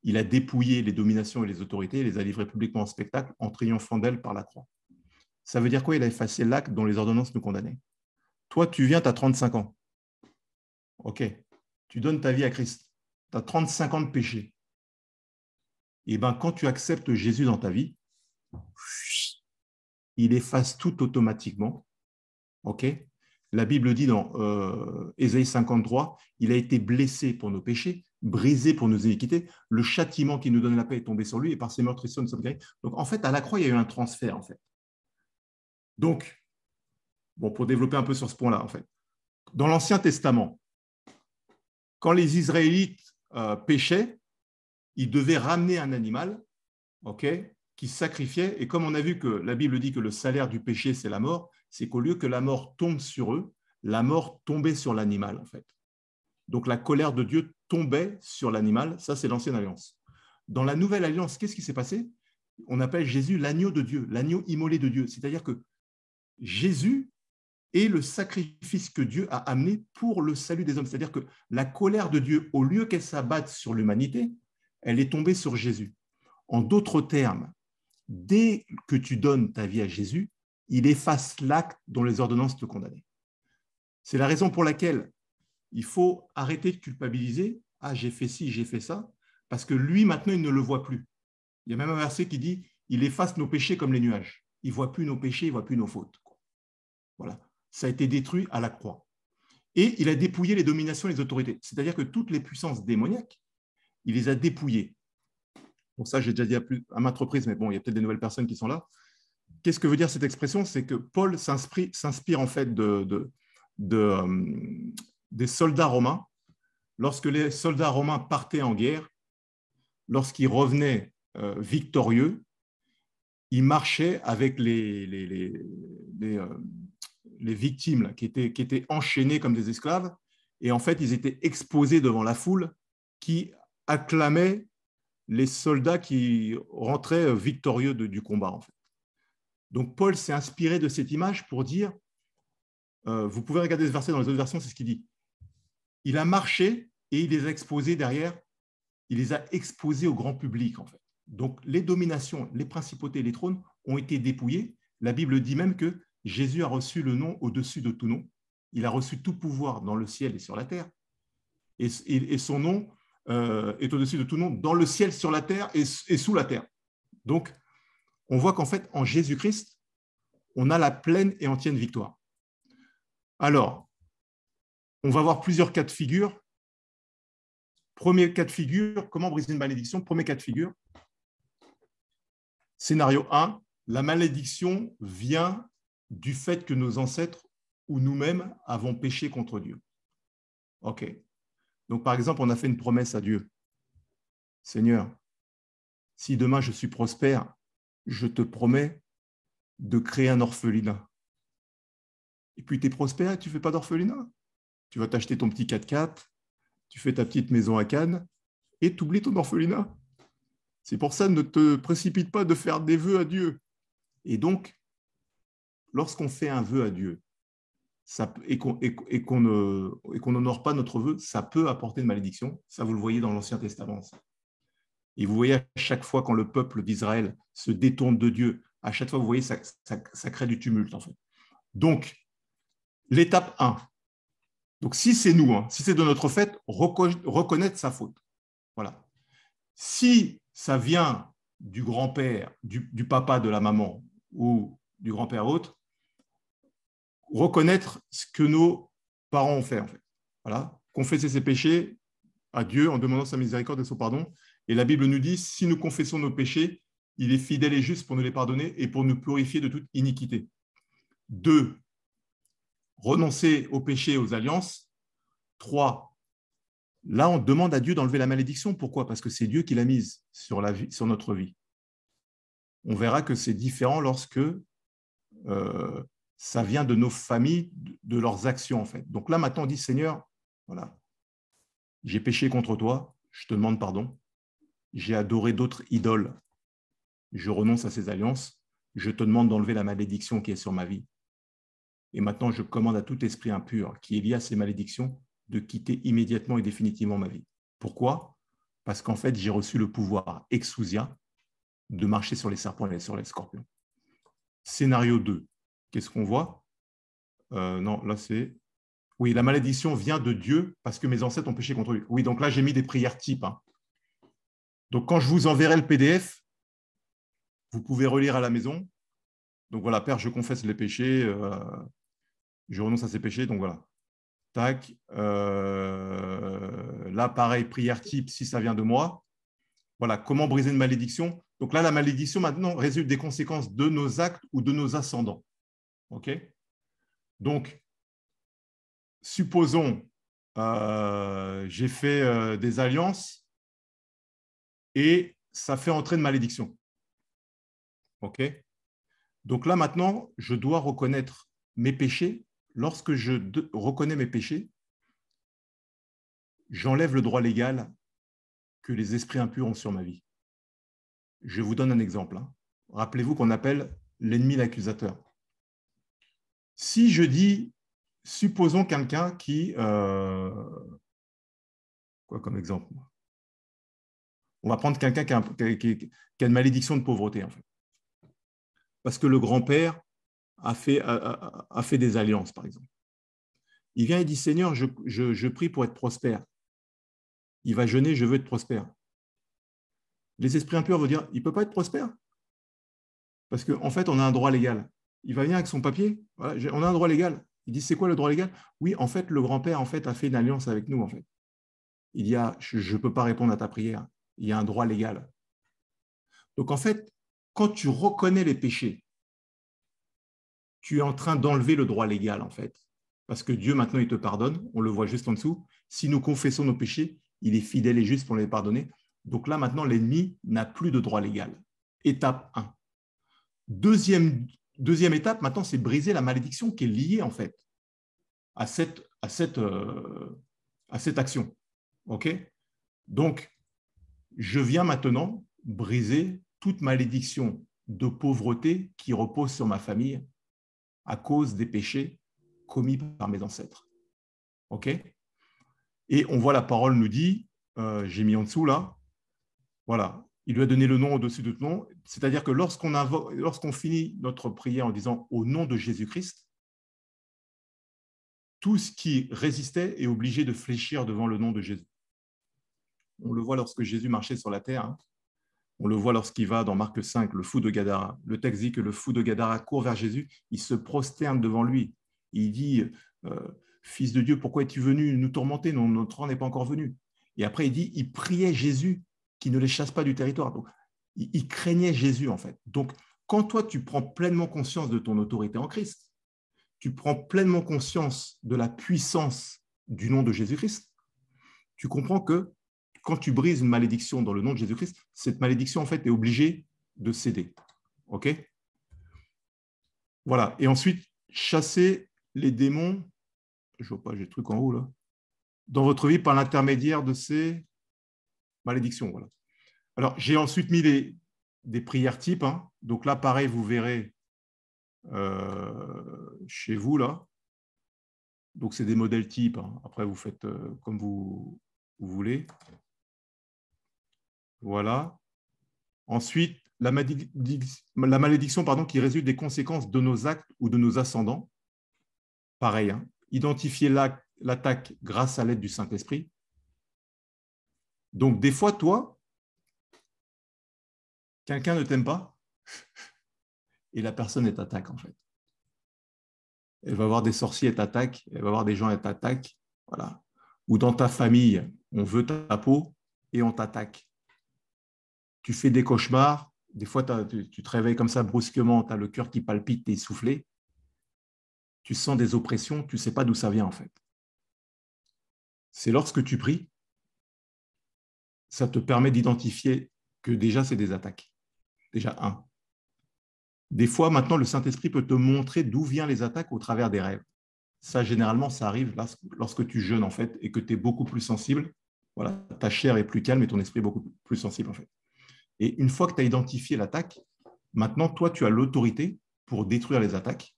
Il a dépouillé les dominations et les autorités et les a livrées publiquement en spectacle en triomphant d'elles par la croix. Ça veut dire quoi? Il a effacé l'acte dont les ordonnances nous condamnaient. Toi, tu viens, tu as 35 ans. OK. Tu donnes ta vie à Christ. Tu as 35 ans de péché. Et bien, quand tu acceptes Jésus dans ta vie, il efface tout automatiquement. OK? La Bible dit dans Ésaïe 53, il a été blessé pour nos péchés, brisé pour nos iniquités. Le châtiment qui nous donne la paix est tombé sur lui et par ses meurtrissures nous sommes guéris. Donc, en fait, à la croix, il y a eu un transfert, en fait. Donc, bon, pour développer un peu sur ce point-là, en fait, dans l'Ancien Testament, quand les Israélites péchaient, ils devaient ramener un animal, OK, qui sacrifiait. Et comme on a vu que la Bible dit que le salaire du péché, c'est la mort, c'est qu'au lieu que la mort tombe sur eux, la mort tombait sur l'animal, en fait. Donc la colère de Dieu tombait sur l'animal. Ça, c'est l'Ancienne Alliance. Dans la Nouvelle Alliance, qu'est-ce qui s'est passé? On appelle Jésus l'agneau de Dieu, l'agneau immolé de Dieu. C'est-à-dire que Jésus et le sacrifice que Dieu a amené pour le salut des hommes. C'est-à-dire que la colère de Dieu, au lieu qu'elle s'abatte sur l'humanité, elle est tombée sur Jésus. En d'autres termes, dès que tu donnes ta vie à Jésus, il efface l'acte dont les ordonnances te condamnaient. C'est la raison pour laquelle il faut arrêter de culpabiliser. Ah, j'ai fait ci, j'ai fait ça, parce que lui, maintenant, il ne le voit plus. Il y a même un verset qui dit, il efface nos péchés comme les nuages. Il ne voit plus nos péchés, il ne voit plus nos fautes. Voilà. Ça a été détruit à la croix. Et il a dépouillé les dominations et les autorités. C'est-à-dire que toutes les puissances démoniaques, il les a dépouillées. Bon, ça, j'ai déjà dit à maintes reprises, mais bon, il y a peut-être des nouvelles personnes qui sont là. Qu'est-ce que veut dire cette expression? C'est que Paul s'inspire en fait des soldats romains. Lorsque les soldats romains partaient en guerre, lorsqu'ils revenaient victorieux, ils marchaient avec les victimes là, qui étaient enchaînées comme des esclaves. Et en fait, ils étaient exposés devant la foule qui acclamait les soldats qui rentraient victorieux du combat. En fait. Donc, Paul s'est inspiré de cette image pour dire, vous pouvez regarder ce verset dans les autres versions, c'est ce qu'il dit. Il a marché et il les a exposés derrière, il les a exposés au grand public, en fait. Donc, les dominations, les principautés, les trônes ont été dépouillés. La Bible dit même que Jésus a reçu le nom au-dessus de tout nom. Il a reçu tout pouvoir dans le ciel et sur la terre. Et son nom est au-dessus de tout nom dans le ciel, sur la terre et sous la terre. Donc, on voit qu'en fait, en Jésus-Christ, on a la pleine et entière victoire. Alors, on va voir plusieurs cas de figure. Premier cas de figure, comment briser une malédiction? Premier cas de figure. Scénario 1, la malédiction vient du fait que nos ancêtres ou nous-mêmes avons péché contre Dieu. OK. Donc, par exemple, on a fait une promesse à Dieu. Seigneur, si demain je suis prospère, je te promets de créer un orphelinat. Et puis, tu es prospère et tu ne fais pas d'orphelinat. Tu vas t'acheter ton petit 4x4, tu fais ta petite maison à Cannes et tu oublies ton orphelinat. C'est pour ça, ne te précipite pas de faire des vœux à Dieu. Et donc, lorsqu'on fait un vœu à Dieu et qu'on n'honore pas notre vœu, ça peut apporter une malédiction. Ça, vous le voyez dans l'Ancien Testament. Et vous voyez à chaque fois quand le peuple d'Israël se détourne de Dieu, à chaque fois, vous voyez, ça crée du tumulte, en fait. Donc, l'étape 1. Donc, si c'est nous, si c'est de notre fait, reconnaître sa faute. Voilà. Si ça vient du grand-père, du papa, de la maman ou du grand-père autre, reconnaître ce que nos parents ont fait, en fait. Voilà. Confesser ses péchés à Dieu en demandant sa miséricorde et son pardon. Et la Bible nous dit, si nous confessons nos péchés, il est fidèle et juste pour nous les pardonner et pour nous purifier de toute iniquité. 2, renoncer aux péchés et aux alliances. 3, là, on demande à Dieu d'enlever la malédiction. Pourquoi? Parce que c'est Dieu qui l'a mise sur notre vie. On verra que c'est différent lorsque ça vient de nos familles, de leurs actions, en fait. Donc là, maintenant, on dit, Seigneur, voilà, j'ai péché contre toi, je te demande pardon. J'ai adoré d'autres idoles. Je renonce à ces alliances. Je te demande d'enlever la malédiction qui est sur ma vie. Et maintenant, je commande à tout esprit impur qui est lié à ces malédictions de quitter immédiatement et définitivement ma vie. Pourquoi? Parce qu'en fait, j'ai reçu le pouvoir exousia de marcher sur les serpents et sur les scorpions. Scénario 2. Qu'est-ce qu'on voit? Non, là, c'est... Oui, la malédiction vient de Dieu parce que mes ancêtres ont péché contre lui. Oui, donc là, j'ai mis des prières types. Donc, quand je vous enverrai le PDF, vous pouvez relire à la maison. Donc, voilà, Père, je confesse les péchés, je renonce à ces péchés. Donc, voilà. Tac. Là, pareil, prière type, si ça vient de moi. Voilà, comment briser une malédiction. Donc là, la malédiction, maintenant, résulte des conséquences de nos actes ou de nos ascendants. OK? Donc, supposons, j'ai fait des alliances et ça fait entrer une malédiction. OK? Donc là, maintenant, je dois reconnaître mes péchés. Lorsque je reconnais mes péchés, j'enlève le droit légal que les esprits impurs ont sur ma vie. Je vous donne un exemple. Rappelez-vous qu'on appelle l'ennemi l'accusateur. Si je dis, supposons quelqu'un qui... quoi comme exemple? On va prendre quelqu'un qui a une malédiction de pauvreté, en fait. Parce que le grand-père a fait des alliances, par exemple. Il vient et dit, Seigneur, je prie pour être prospère. Il va jeûner, je veux être prospère. Les esprits impurs vont dire, il ne peut pas être prospère. Parce qu'en fait, on a un droit légal. Il va venir avec son papier, voilà, on a un droit légal. Il dit, c'est quoi le droit légal? Oui, en fait, le grand-père en fait, a fait une alliance avec nous. En fait. Il dit, ah, je ne peux pas répondre à ta prière. Il y a un droit légal. Donc, en fait, quand tu reconnais les péchés, tu es en train d'enlever le droit légal, en fait. Parce que Dieu, maintenant, il te pardonne. On le voit juste en dessous. Si nous confessons nos péchés, il est fidèle et juste pour les pardonner. Donc là, maintenant, l'ennemi n'a plus de droit légal. Étape 1. Deuxième étape, maintenant, c'est briser la malédiction qui est liée, en fait, à cette action. OK? Donc, je viens maintenant briser toute malédiction de pauvreté qui repose sur ma famille à cause des péchés commis par mes ancêtres. OK? Et on voit la parole nous dit, j'ai mis en dessous là, voilà, il lui a donné le nom au-dessus de tout nom, c'est-à-dire que lorsqu'on finit notre prière en disant au nom de Jésus-Christ, tout ce qui résistait est obligé de fléchir devant le nom de Jésus. On le voit lorsque Jésus marchait sur la terre, hein. On le voit lorsqu'il va dans Marc 5, le fou de Gadara. Le texte dit que le fou de Gadara court vers Jésus, il se prosterne devant lui. Il dit, Fils de Dieu, pourquoi es-tu venu nous tourmenter? Notre temps n'est pas encore venu. Et après, il dit, il priait Jésus qui ne les chasse pas du territoire. Donc, il craignait Jésus, en fait. Donc, quand toi, tu prends pleinement conscience de ton autorité en Christ, tu prends pleinement conscience de la puissance du nom de Jésus-Christ, tu comprends que quand tu brises une malédiction dans le nom de Jésus-Christ, cette malédiction, en fait, est obligée de céder. OK? Voilà. Et ensuite, chasser les démons, je ne vois pas, j'ai le truc en haut, là, dans votre vie par l'intermédiaire de ces malédictions. Voilà. Alors, j'ai ensuite mis des prières types. Hein. Donc là, pareil, vous verrez chez vous, là. Donc, c'est des modèles types. Hein. Après, vous faites comme vous voulez. Voilà. Ensuite, la malédiction qui résulte des conséquences de nos actes ou de nos ascendants. Pareil, hein. Identifier l'attaque grâce à l'aide du Saint-Esprit. Donc, des fois, toi, quelqu'un ne t'aime pas et la personne est t'attaque, en fait. Elle va avoir des sorciers et t'attaque, elle va avoir des gens et t'attaque. Voilà. Ou dans ta famille, on veut ta peau et on t'attaque. Tu fais des cauchemars, des fois tu te réveilles comme ça brusquement, tu as le cœur qui palpite, tu es essoufflé. Tu sens des oppressions, tu ne sais pas d'où ça vient en fait. C'est lorsque tu pries, ça te permet d'identifier que déjà c'est des attaques. Déjà un. Des fois, maintenant, le Saint-Esprit peut te montrer d'où viennent les attaques au travers des rêves. Ça, généralement, ça arrive lorsque tu jeûnes en fait et que tu es beaucoup plus sensible. Voilà, ta chair est plus calme et ton esprit est beaucoup plus sensible en fait. Et une fois que tu as identifié l'attaque, maintenant, toi, tu as l'autorité pour détruire les attaques.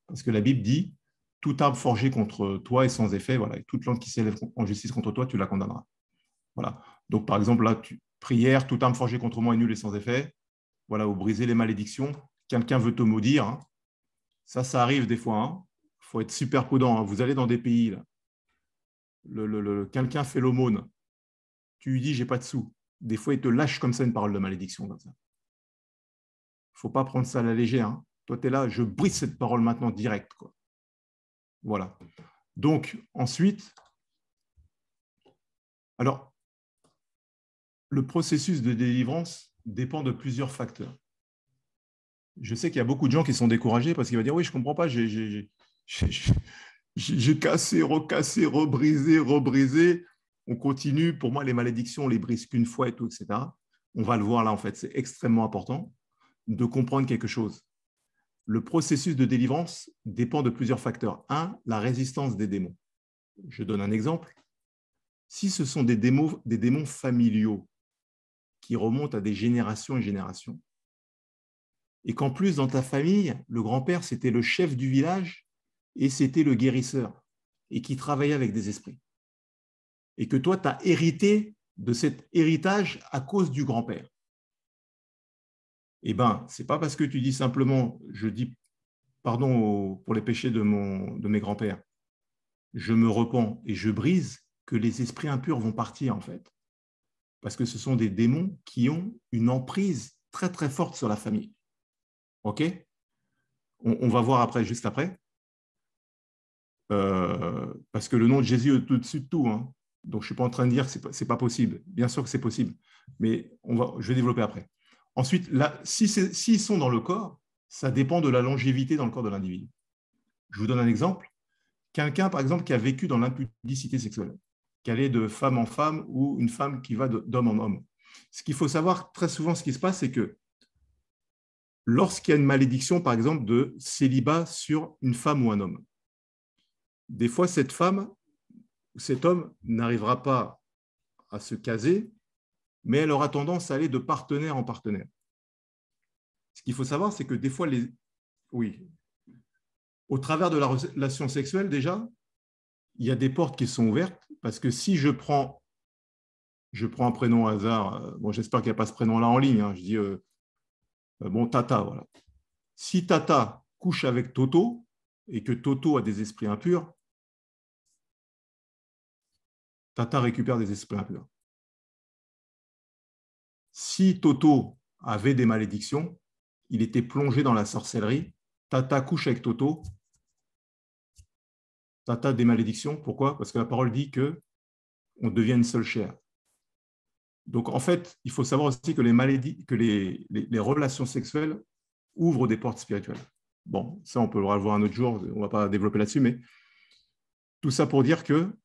Parce que la Bible dit, toute arme forgée contre toi est sans effet, voilà, et toute langue qui s'élève en justice contre toi, tu la condamneras. Voilà. Donc, par exemple, là, prière, toute arme forgée contre moi est nulle et sans effet. Voilà, ou briser les malédictions. Quelqu'un veut te maudire. Hein. Ça arrive des fois. Hein. Faut être super prudent. Hein. Vous allez dans des pays, là. Quelqu'un fait l'aumône. Tu lui dis, j'ai pas de sous. Des fois, il te lâche comme ça une parole de malédiction. Il ne faut pas prendre ça à la légère. Hein. Toi, tu es là, je brise cette parole maintenant direct. Quoi. Voilà. Donc, ensuite, alors, le processus de délivrance dépend de plusieurs facteurs. Je sais qu'il y a beaucoup de gens qui sont découragés parce qu'ils vont dire, oui, je ne comprends pas, j'ai cassé, recassé, rebrisé. On continue. Pour moi, les malédictions, on les brise qu'une fois et tout, etc. On va le voir là, en fait. C'est extrêmement important de comprendre quelque chose. Le processus de délivrance dépend de plusieurs facteurs. Un, la résistance des démons. Je donne un exemple. Si ce sont des démons familiaux qui remontent à des générations et générations, et qu'en plus, dans ta famille, le grand-père, c'était le chef du village, et c'était le guérisseur, et qui travaillait avec des esprits. Et que toi, tu as hérité de cet héritage à cause du grand-père. Eh bien, ce n'est pas parce que tu dis simplement, je dis pardon pour les péchés de mes grands-pères, je me repens et je brise, que les esprits impurs vont partir, en fait. Parce que ce sont des démons qui ont une emprise très, très forte sur la famille. OK ? On va voir après, juste après. Parce que le nom de Jésus est au-dessus de tout. Hein. Donc, je ne suis pas en train de dire que ce n'est pas possible. Bien sûr que c'est possible. Mais je vais développer après. Ensuite, là, s'ils sont dans le corps, ça dépend de la longévité dans le corps de l'individu. Je vous donne un exemple. Quelqu'un, par exemple, qui a vécu dans l'impudicité sexuelle, qui allait de femme en femme ou une femme qui va d'homme en homme. Ce qu'il faut savoir, très souvent, ce qui se passe, c'est que lorsqu'il y a une malédiction, par exemple, de célibat sur une femme ou un homme, des fois, cette femme ou cet homme n'arrivera pas à se caser, mais elle aura tendance à aller de partenaire en partenaire. Ce qu'il faut savoir, c'est que des fois, oui, au travers de la relation sexuelle, déjà, il y a des portes qui sont ouvertes, parce que si je prends un prénom au hasard, bon, j'espère qu'il n'y a pas ce prénom-là en ligne, hein, je dis, bon, Tata, voilà. Si Tata couche avec Toto, et que Toto a des esprits impurs, Tata récupère des esprits impurs. Si Toto avait des malédictions, il était plongé dans la sorcellerie, Tata couche avec Toto, Tata a des malédictions. Pourquoi ? Parce que la parole dit qu'on devient une seule chair. Donc, en fait, il faut savoir aussi que les relations sexuelles ouvrent des portes spirituelles. Bon, ça, on peut le revoir un autre jour, on ne va pas développer là-dessus, mais tout ça pour dire que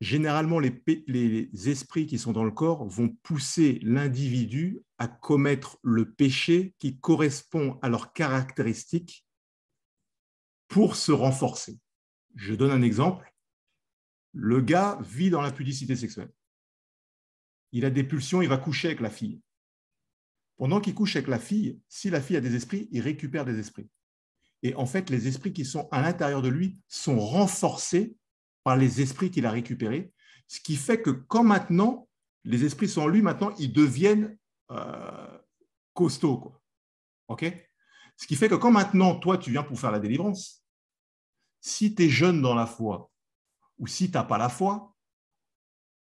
généralement, les esprits qui sont dans le corps vont pousser l'individu à commettre le péché qui correspond à leurs caractéristiques pour se renforcer. Je donne un exemple. Le gars vit dans l'impudicité sexuelle. Il a des pulsions, il va coucher avec la fille. Pendant qu'il couche avec la fille, si la fille a des esprits, il récupère des esprits. Et en fait, les esprits qui sont à l'intérieur de lui sont renforcés par les esprits qu'il a récupérés, ce qui fait que quand maintenant, les esprits sont en lui, maintenant, ils deviennent costauds. Quoi. Okay ? Ce qui fait que quand maintenant, toi, tu viens pour faire la délivrance, si tu es jeune dans la foi ou si tu n'as pas la foi,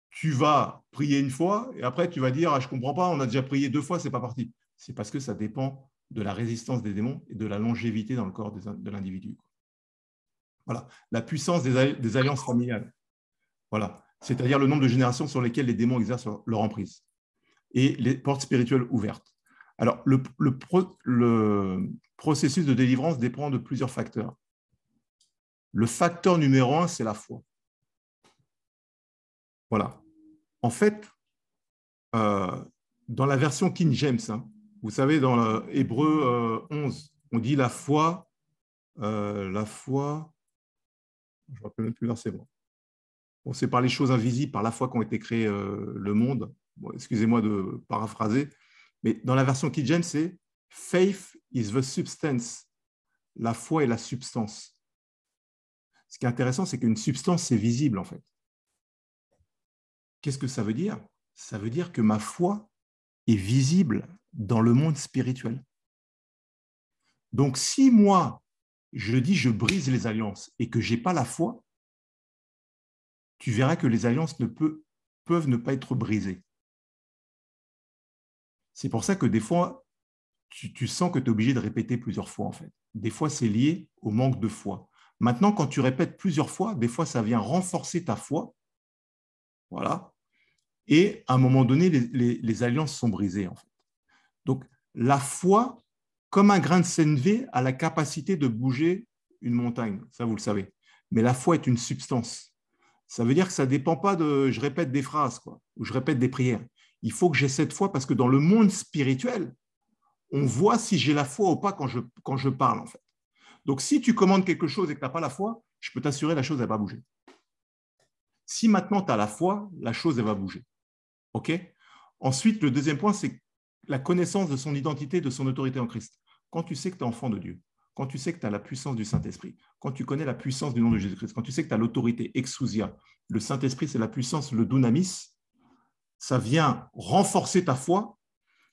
tu vas prier une fois et après, tu vas dire ah, « je ne comprends pas, on a déjà prié 2 fois, ce n'est pas parti ». C'est parce que ça dépend de la résistance des démons et de la longévité dans le corps de l'individu. Voilà, la puissance des alliances familiales. Voilà, c'est-à-dire le nombre de générations sur lesquelles les démons exercent leur emprise et les portes spirituelles ouvertes. Alors, le processus de délivrance dépend de plusieurs facteurs. Le facteur numéro 1, c'est la foi. Voilà. En fait, dans la version King James, hein, vous savez, dans Hébreux 11, on dit la foi, je ne me rappelle même plus verset. Bon, c'est par les choses invisibles, par la foi qu'ont été créés le monde. Bon, excusez-moi de paraphraser, mais dans la version King James, c'est « Faith is the substance ». La foi est la substance. Ce qui est intéressant, c'est qu'une substance, c'est visible, en fait. Qu'est-ce que ça veut dire ? Ça veut dire que ma foi est visible dans le monde spirituel. Donc, si moi, je dis je brise les alliances et que je n'ai pas la foi, tu verras que les alliances peuvent ne pas être brisées. C'est pour ça que des fois, tu sens que tu es obligé de répéter plusieurs fois, en fait. Des fois, c'est lié au manque de foi. Maintenant, quand tu répètes plusieurs fois, des fois, ça vient renforcer ta foi. Voilà. Et à un moment donné, les alliances sont brisées, en fait. Donc, la foi, comme un grain de sénévé, a la capacité de bouger une montagne. Ça, vous le savez. Mais la foi est une substance. Ça veut dire que ça ne dépend pas de je répète des phrases, quoi, ou je répète des prières. Il faut que j'ai cette foi parce que dans le monde spirituel, on voit si j'ai la foi ou pas quand je parle, en fait. Donc, si tu commandes quelque chose et que tu n'as pas la foi, je peux t'assurer la chose, elle va bouger. Si maintenant tu as la foi, la chose, elle va bouger. OK ? Ensuite, le deuxième point, c'est la connaissance de son identité, de son autorité en Christ. Quand tu sais que tu es enfant de Dieu, quand tu sais que tu as la puissance du Saint-Esprit, quand tu connais la puissance du nom de Jésus-Christ, quand tu sais que tu as l'autorité, exousia, le Saint-Esprit, c'est la puissance, le dunamis, ça vient renforcer ta foi,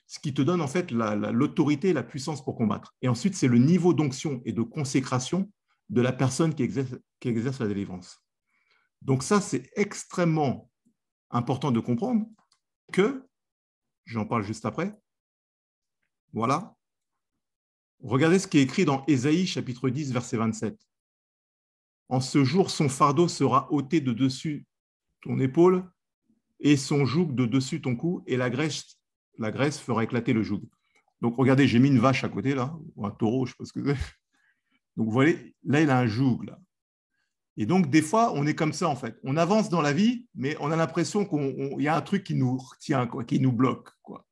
ce qui te donne en fait l'autorité et la puissance pour combattre. Et ensuite, c'est le niveau d'onction et de consécration de la personne qui exerce la délivrance. Donc ça, c'est extrêmement important de comprendre que, j'en parle juste après, voilà, regardez ce qui est écrit dans Ésaïe chapitre 10, verset 27. En ce jour, son fardeau sera ôté de dessus ton épaule et son joug de dessus ton cou, et la graisse fera éclater le joug. Donc regardez, j'ai mis une vache à côté là, ou un taureau, je ne sais pas ce que c'est. Donc vous voyez, là il a un joug là. Et donc, des fois, on est comme ça, en fait. On avance dans la vie, mais on a l'impression qu'il y a un truc qui nous retient, quoi, qui nous bloque, quoi.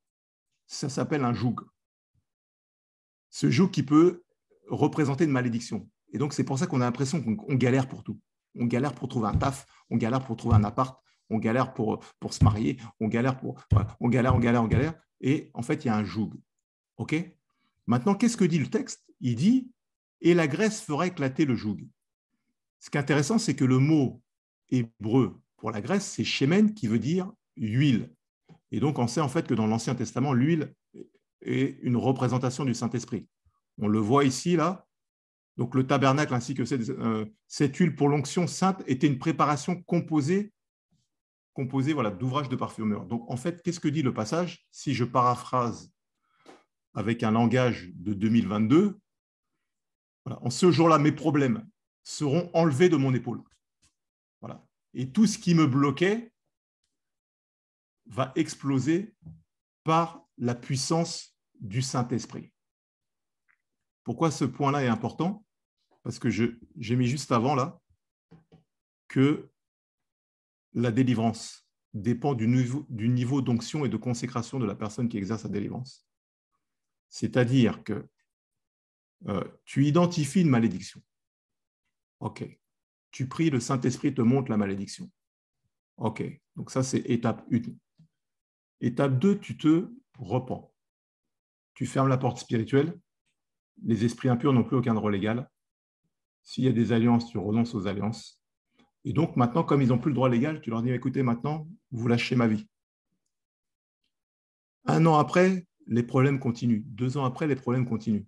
Ça s'appelle un joug. Ce joug qui peut représenter une malédiction. Et donc, c'est pour ça qu'on a l'impression qu'on galère pour tout. On galère pour trouver un taf, on galère pour trouver un appart, on galère pour se marier, on galère pour... Voilà, on galère. Et en fait, il y a un joug. OK ? Maintenant, qu'est-ce que dit le texte ? Il dit « Et la graisse fera éclater le joug ». Ce qui est intéressant, c'est que le mot hébreu pour la graisse, c'est shemen, qui veut dire huile. Et donc, on sait en fait que dans l'Ancien Testament, l'huile est une représentation du Saint-Esprit. On le voit ici, là. Donc, le tabernacle ainsi que cette huile pour l'onction sainte était une préparation composée voilà, d'ouvrages de parfumeur. Donc, en fait, qu'est-ce que dit le passage ? Si je paraphrase avec un langage de 2022, voilà, en ce jour-là, mes problèmes seront enlevés de mon épaule. Voilà. Et tout ce qui me bloquait va exploser par la puissance du Saint-Esprit. Pourquoi ce point-là est important ? Parce que j'ai mis juste avant là que la délivrance dépend du niveau d'onction et de consécration de la personne qui exerce la délivrance. C'est-à-dire que tu identifies une malédiction. OK. Tu pries, le Saint-Esprit te montre la malédiction. OK. Donc ça, c'est étape 1. Étape 2, tu te repens. Tu fermes la porte spirituelle. Les esprits impurs n'ont plus aucun droit légal. S'il y a des alliances, tu renonces aux alliances. Et donc maintenant, comme ils n'ont plus le droit légal, tu leur dis, écoutez, maintenant, vous lâchez ma vie. 1 an après, les problèmes continuent. 2 ans après, les problèmes continuent.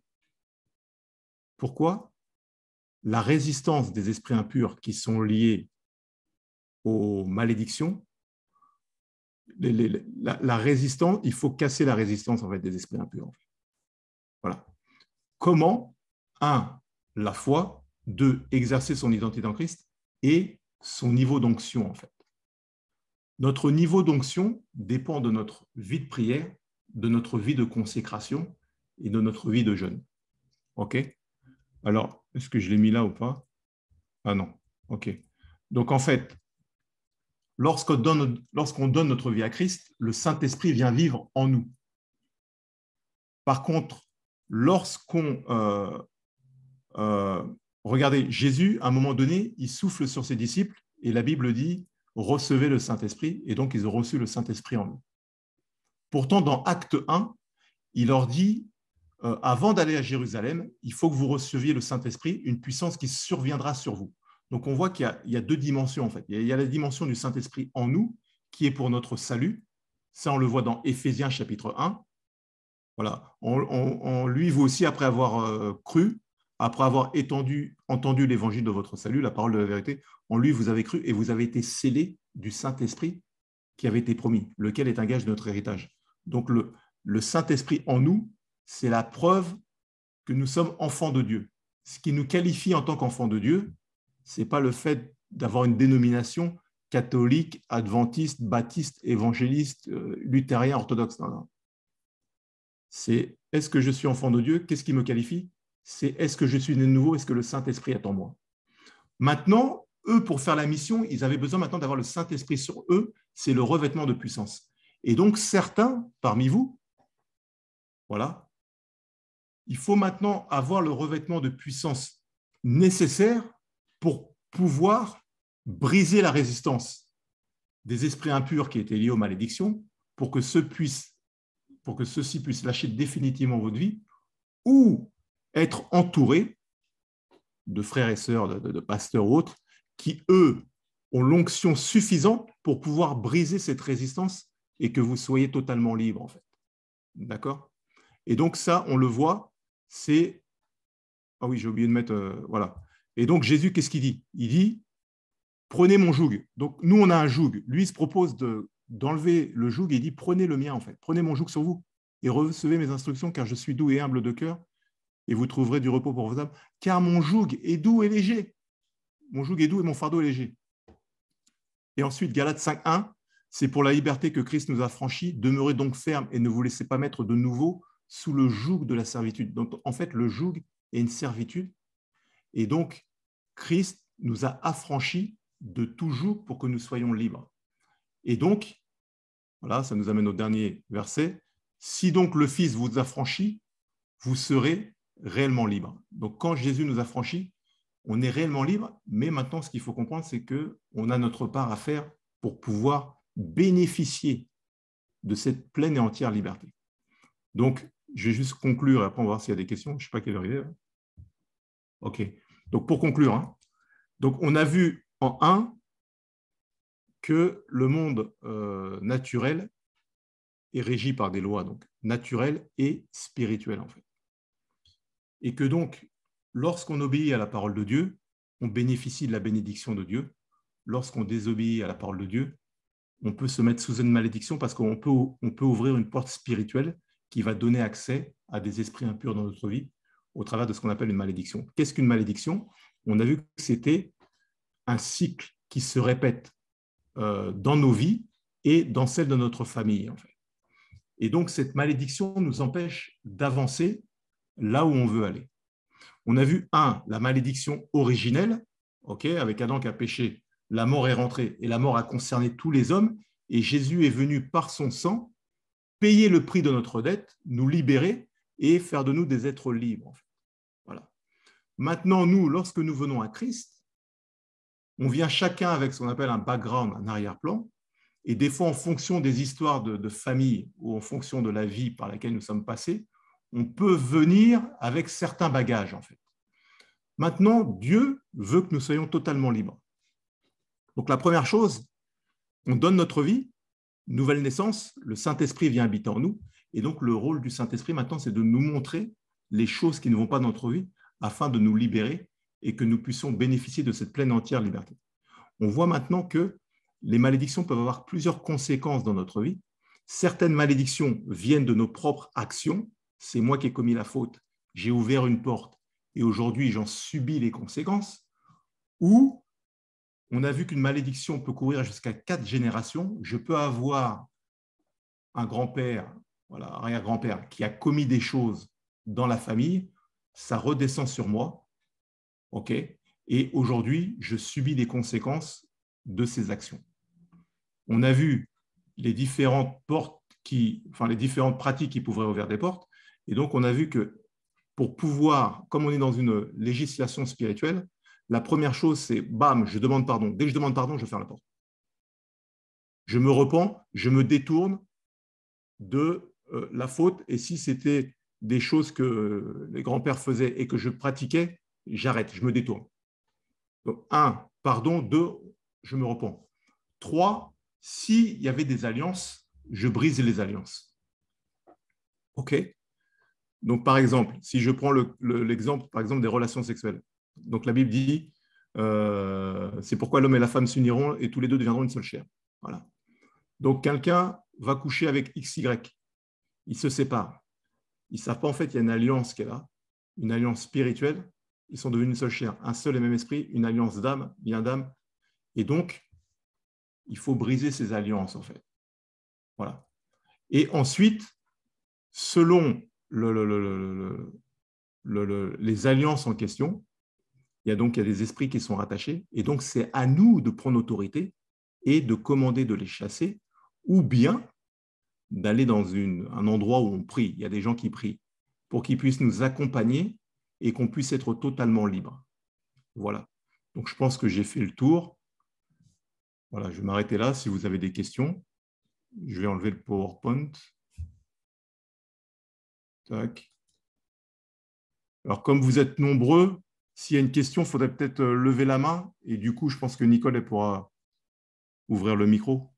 Pourquoi ? La résistance des esprits impurs qui sont liés aux malédictions, la résistance, il faut casser la résistance en fait, des esprits impurs. En fait. Voilà. Comment ? 1, la foi. 2, exercer son identité en Christ. Et son niveau d'onction, en fait. Notre niveau d'onction dépend de notre vie de prière, de notre vie de consécration et de notre vie de jeûne. OK ? Alors, est-ce que je l'ai mis là ou pas ? Ah non. OK. Donc, en fait, lorsqu'on donne notre vie à Christ, le Saint-Esprit vient vivre en nous. Par contre, lorsqu'on... regardez, Jésus, à un moment donné, il souffle sur ses disciples et la Bible dit « Recevez le Saint-Esprit » et donc ils ont reçu le Saint-Esprit en eux. Pourtant, dans Acte 1, il leur dit avant d'aller à Jérusalem, il faut que vous receviez le Saint-Esprit, une puissance qui surviendra sur vous. Donc, on voit qu'il y a 2 dimensions, en fait. Il y a la dimension du Saint-Esprit en nous, qui est pour notre salut. Ça, on le voit dans Éphésiens chapitre 1. Voilà. On lui, vous aussi, après avoir cru, après avoir entendu l'évangile de votre salut, la parole de la vérité, en lui, vous avez cru et vous avez été scellés du Saint-Esprit qui avait été promis, lequel est un gage de notre héritage. Donc, le Saint-Esprit en nous, c'est la preuve que nous sommes enfants de Dieu. Ce qui nous qualifie en tant qu'enfants de Dieu, ce n'est pas le fait d'avoir une dénomination catholique, adventiste, baptiste, évangéliste, luthérien, orthodoxe. Non, non. C'est est-ce que je suis enfant de Dieu ? Qu'est-ce qui me qualifie ? C'est est-ce que je suis né de nouveau ? Est-ce que le Saint-Esprit est en moi ? Maintenant, eux, pour faire la mission, ils avaient besoin maintenant d'avoir le Saint-Esprit sur eux. C'est le revêtement de puissance. Et donc, certains parmi vous, voilà, il faut maintenant avoir le revêtement de puissance nécessaire pour pouvoir briser la résistance des esprits impurs qui étaient liés aux malédictions, pour que ceux-ci puissent lâcher définitivement votre vie ou être entourés de frères et sœurs, de pasteurs ou autres, qui, eux, ont l'onction suffisante pour pouvoir briser cette résistance et que vous soyez totalement libre, en fait. D'accord? Et donc, ça, on le voit, c'est... Ah oui, j'ai oublié de mettre... voilà. Et donc, Jésus, qu'est-ce qu'il dit? Il dit, prenez mon joug. Donc, nous, on a un joug. Lui, il se propose d'enlever le joug et il dit, prenez le mien, en fait. Prenez mon joug sur vous et recevez mes instructions, car je suis doux et humble de cœur, et vous trouverez du repos pour vos âmes. Car mon joug est doux et léger. Mon joug est doux et mon fardeau est léger. Et ensuite, Galates 5.1, c'est pour la liberté que Christ nous a franchis. Demeurez donc ferme et ne vous laissez pas mettre de nouveau sous le joug de la servitude. Donc, en fait, le joug est une servitude. Et donc, Christ nous a affranchis de tout joug pour que nous soyons libres. Et donc, voilà, ça nous amène au dernier verset. Si donc le Fils vous affranchit, vous serez réellement libre. Donc, quand Jésus nous a franchis, on est réellement libre, mais maintenant, ce qu'il faut comprendre, c'est qu'on a notre part à faire pour pouvoir bénéficier de cette pleine et entière liberté. Donc, je vais juste conclure, et après, on va voir s'il y a des questions. Je ne sais pas quelle heure il est. OK. Donc, pour conclure, donc, on a vu en 1 que le monde naturel est régi par des lois donc naturelles et spirituelles, en fait. Et que donc, lorsqu'on obéit à la parole de Dieu, on bénéficie de la bénédiction de Dieu. Lorsqu'on désobéit à la parole de Dieu, on peut se mettre sous une malédiction parce qu'on peut ouvrir une porte spirituelle qui va donner accès à des esprits impurs dans notre vie au travers de ce qu'on appelle une malédiction. Qu'est-ce qu'une malédiction? On a vu que c'était un cycle qui se répète dans nos vies et dans celle de notre famille, en fait. Et donc, cette malédiction nous empêche d'avancer là où on veut aller. On a vu, la malédiction originelle, avec Adam qui a péché, la mort est rentrée et la mort a concerné tous les hommes et Jésus est venu par son sang payer le prix de notre dette, nous libérer et faire de nous des êtres libres. En fait. Voilà. Maintenant, nous, lorsque nous venons à Christ, on vient chacun avec ce qu'on appelle un background, un arrière-plan, et des fois, en fonction des histoires de famille ou en fonction de la vie par laquelle nous sommes passés, on peut venir avec certains bagages, en fait. Maintenant, Dieu veut que nous soyons totalement libres. Donc, la première chose, on donne notre vie, nouvelle naissance, le Saint-Esprit vient habiter en nous, et donc le rôle du Saint-Esprit maintenant, c'est de nous montrer les choses qui ne vont pas dans notre vie afin de nous libérer et que nous puissions bénéficier de cette pleine entière liberté. On voit maintenant que les malédictions peuvent avoir plusieurs conséquences dans notre vie. Certaines malédictions viennent de nos propres actions. C'est moi qui ai commis la faute, j'ai ouvert une porte et aujourd'hui j'en subis les conséquences. Ou on a vu qu'une malédiction peut courir jusqu'à 4 générations. Je peux avoir un grand-père, voilà, arrière-grand-père, qui a commis des choses dans la famille, ça redescend sur moi, ok, et aujourd'hui, je subis les conséquences de ces actions. On a vu les différentes les différentes pratiques qui pourraient ouvrir des portes, et donc on a vu que pour pouvoir, comme on est dans une législation spirituelle, la première chose, c'est bam, je demande pardon. Dès que je demande pardon, je ferme la porte. Je me repens, je me détourne de la faute, et si c'était des choses que les grands-pères faisaient et que je pratiquais, j'arrête, je me détourne. Donc, 1, pardon. 2, je me repens. 3, s'il y avait des alliances, je brise les alliances. OK? Donc, par exemple, si je prends l'exemple, par exemple, des relations sexuelles. Donc, la Bible dit, c'est pourquoi l'homme et la femme s'uniront et tous les deux deviendront une seule chair. Voilà. Donc, quelqu'un va coucher avec XY. Ils se séparent. Ils ne savent pas, en fait, il y a une alliance qui est là, une alliance spirituelle. Ils sont devenus une seule chair, un seul et même esprit, une alliance d'âme, bien d'âme. Et donc, il faut briser ces alliances, en fait. Voilà. Et ensuite, selon les alliances en question, il y a des esprits qui sont rattachés. Et donc, c'est à nous de prendre autorité et de commander de les chasser, ou bien d'aller dans un endroit où on prie. Il y a des gens qui prient pour qu'ils puissent nous accompagner et qu'on puisse être totalement libre. Voilà. Donc, je pense que j'ai fait le tour. Voilà, je vais m'arrêter là. Si vous avez des questions, je vais enlever le PowerPoint. Tac. Alors, comme vous êtes nombreux, S'il y a une question, il faudrait peut-être lever la main. Et du coup, je pense que Nicole, elle pourra ouvrir le micro.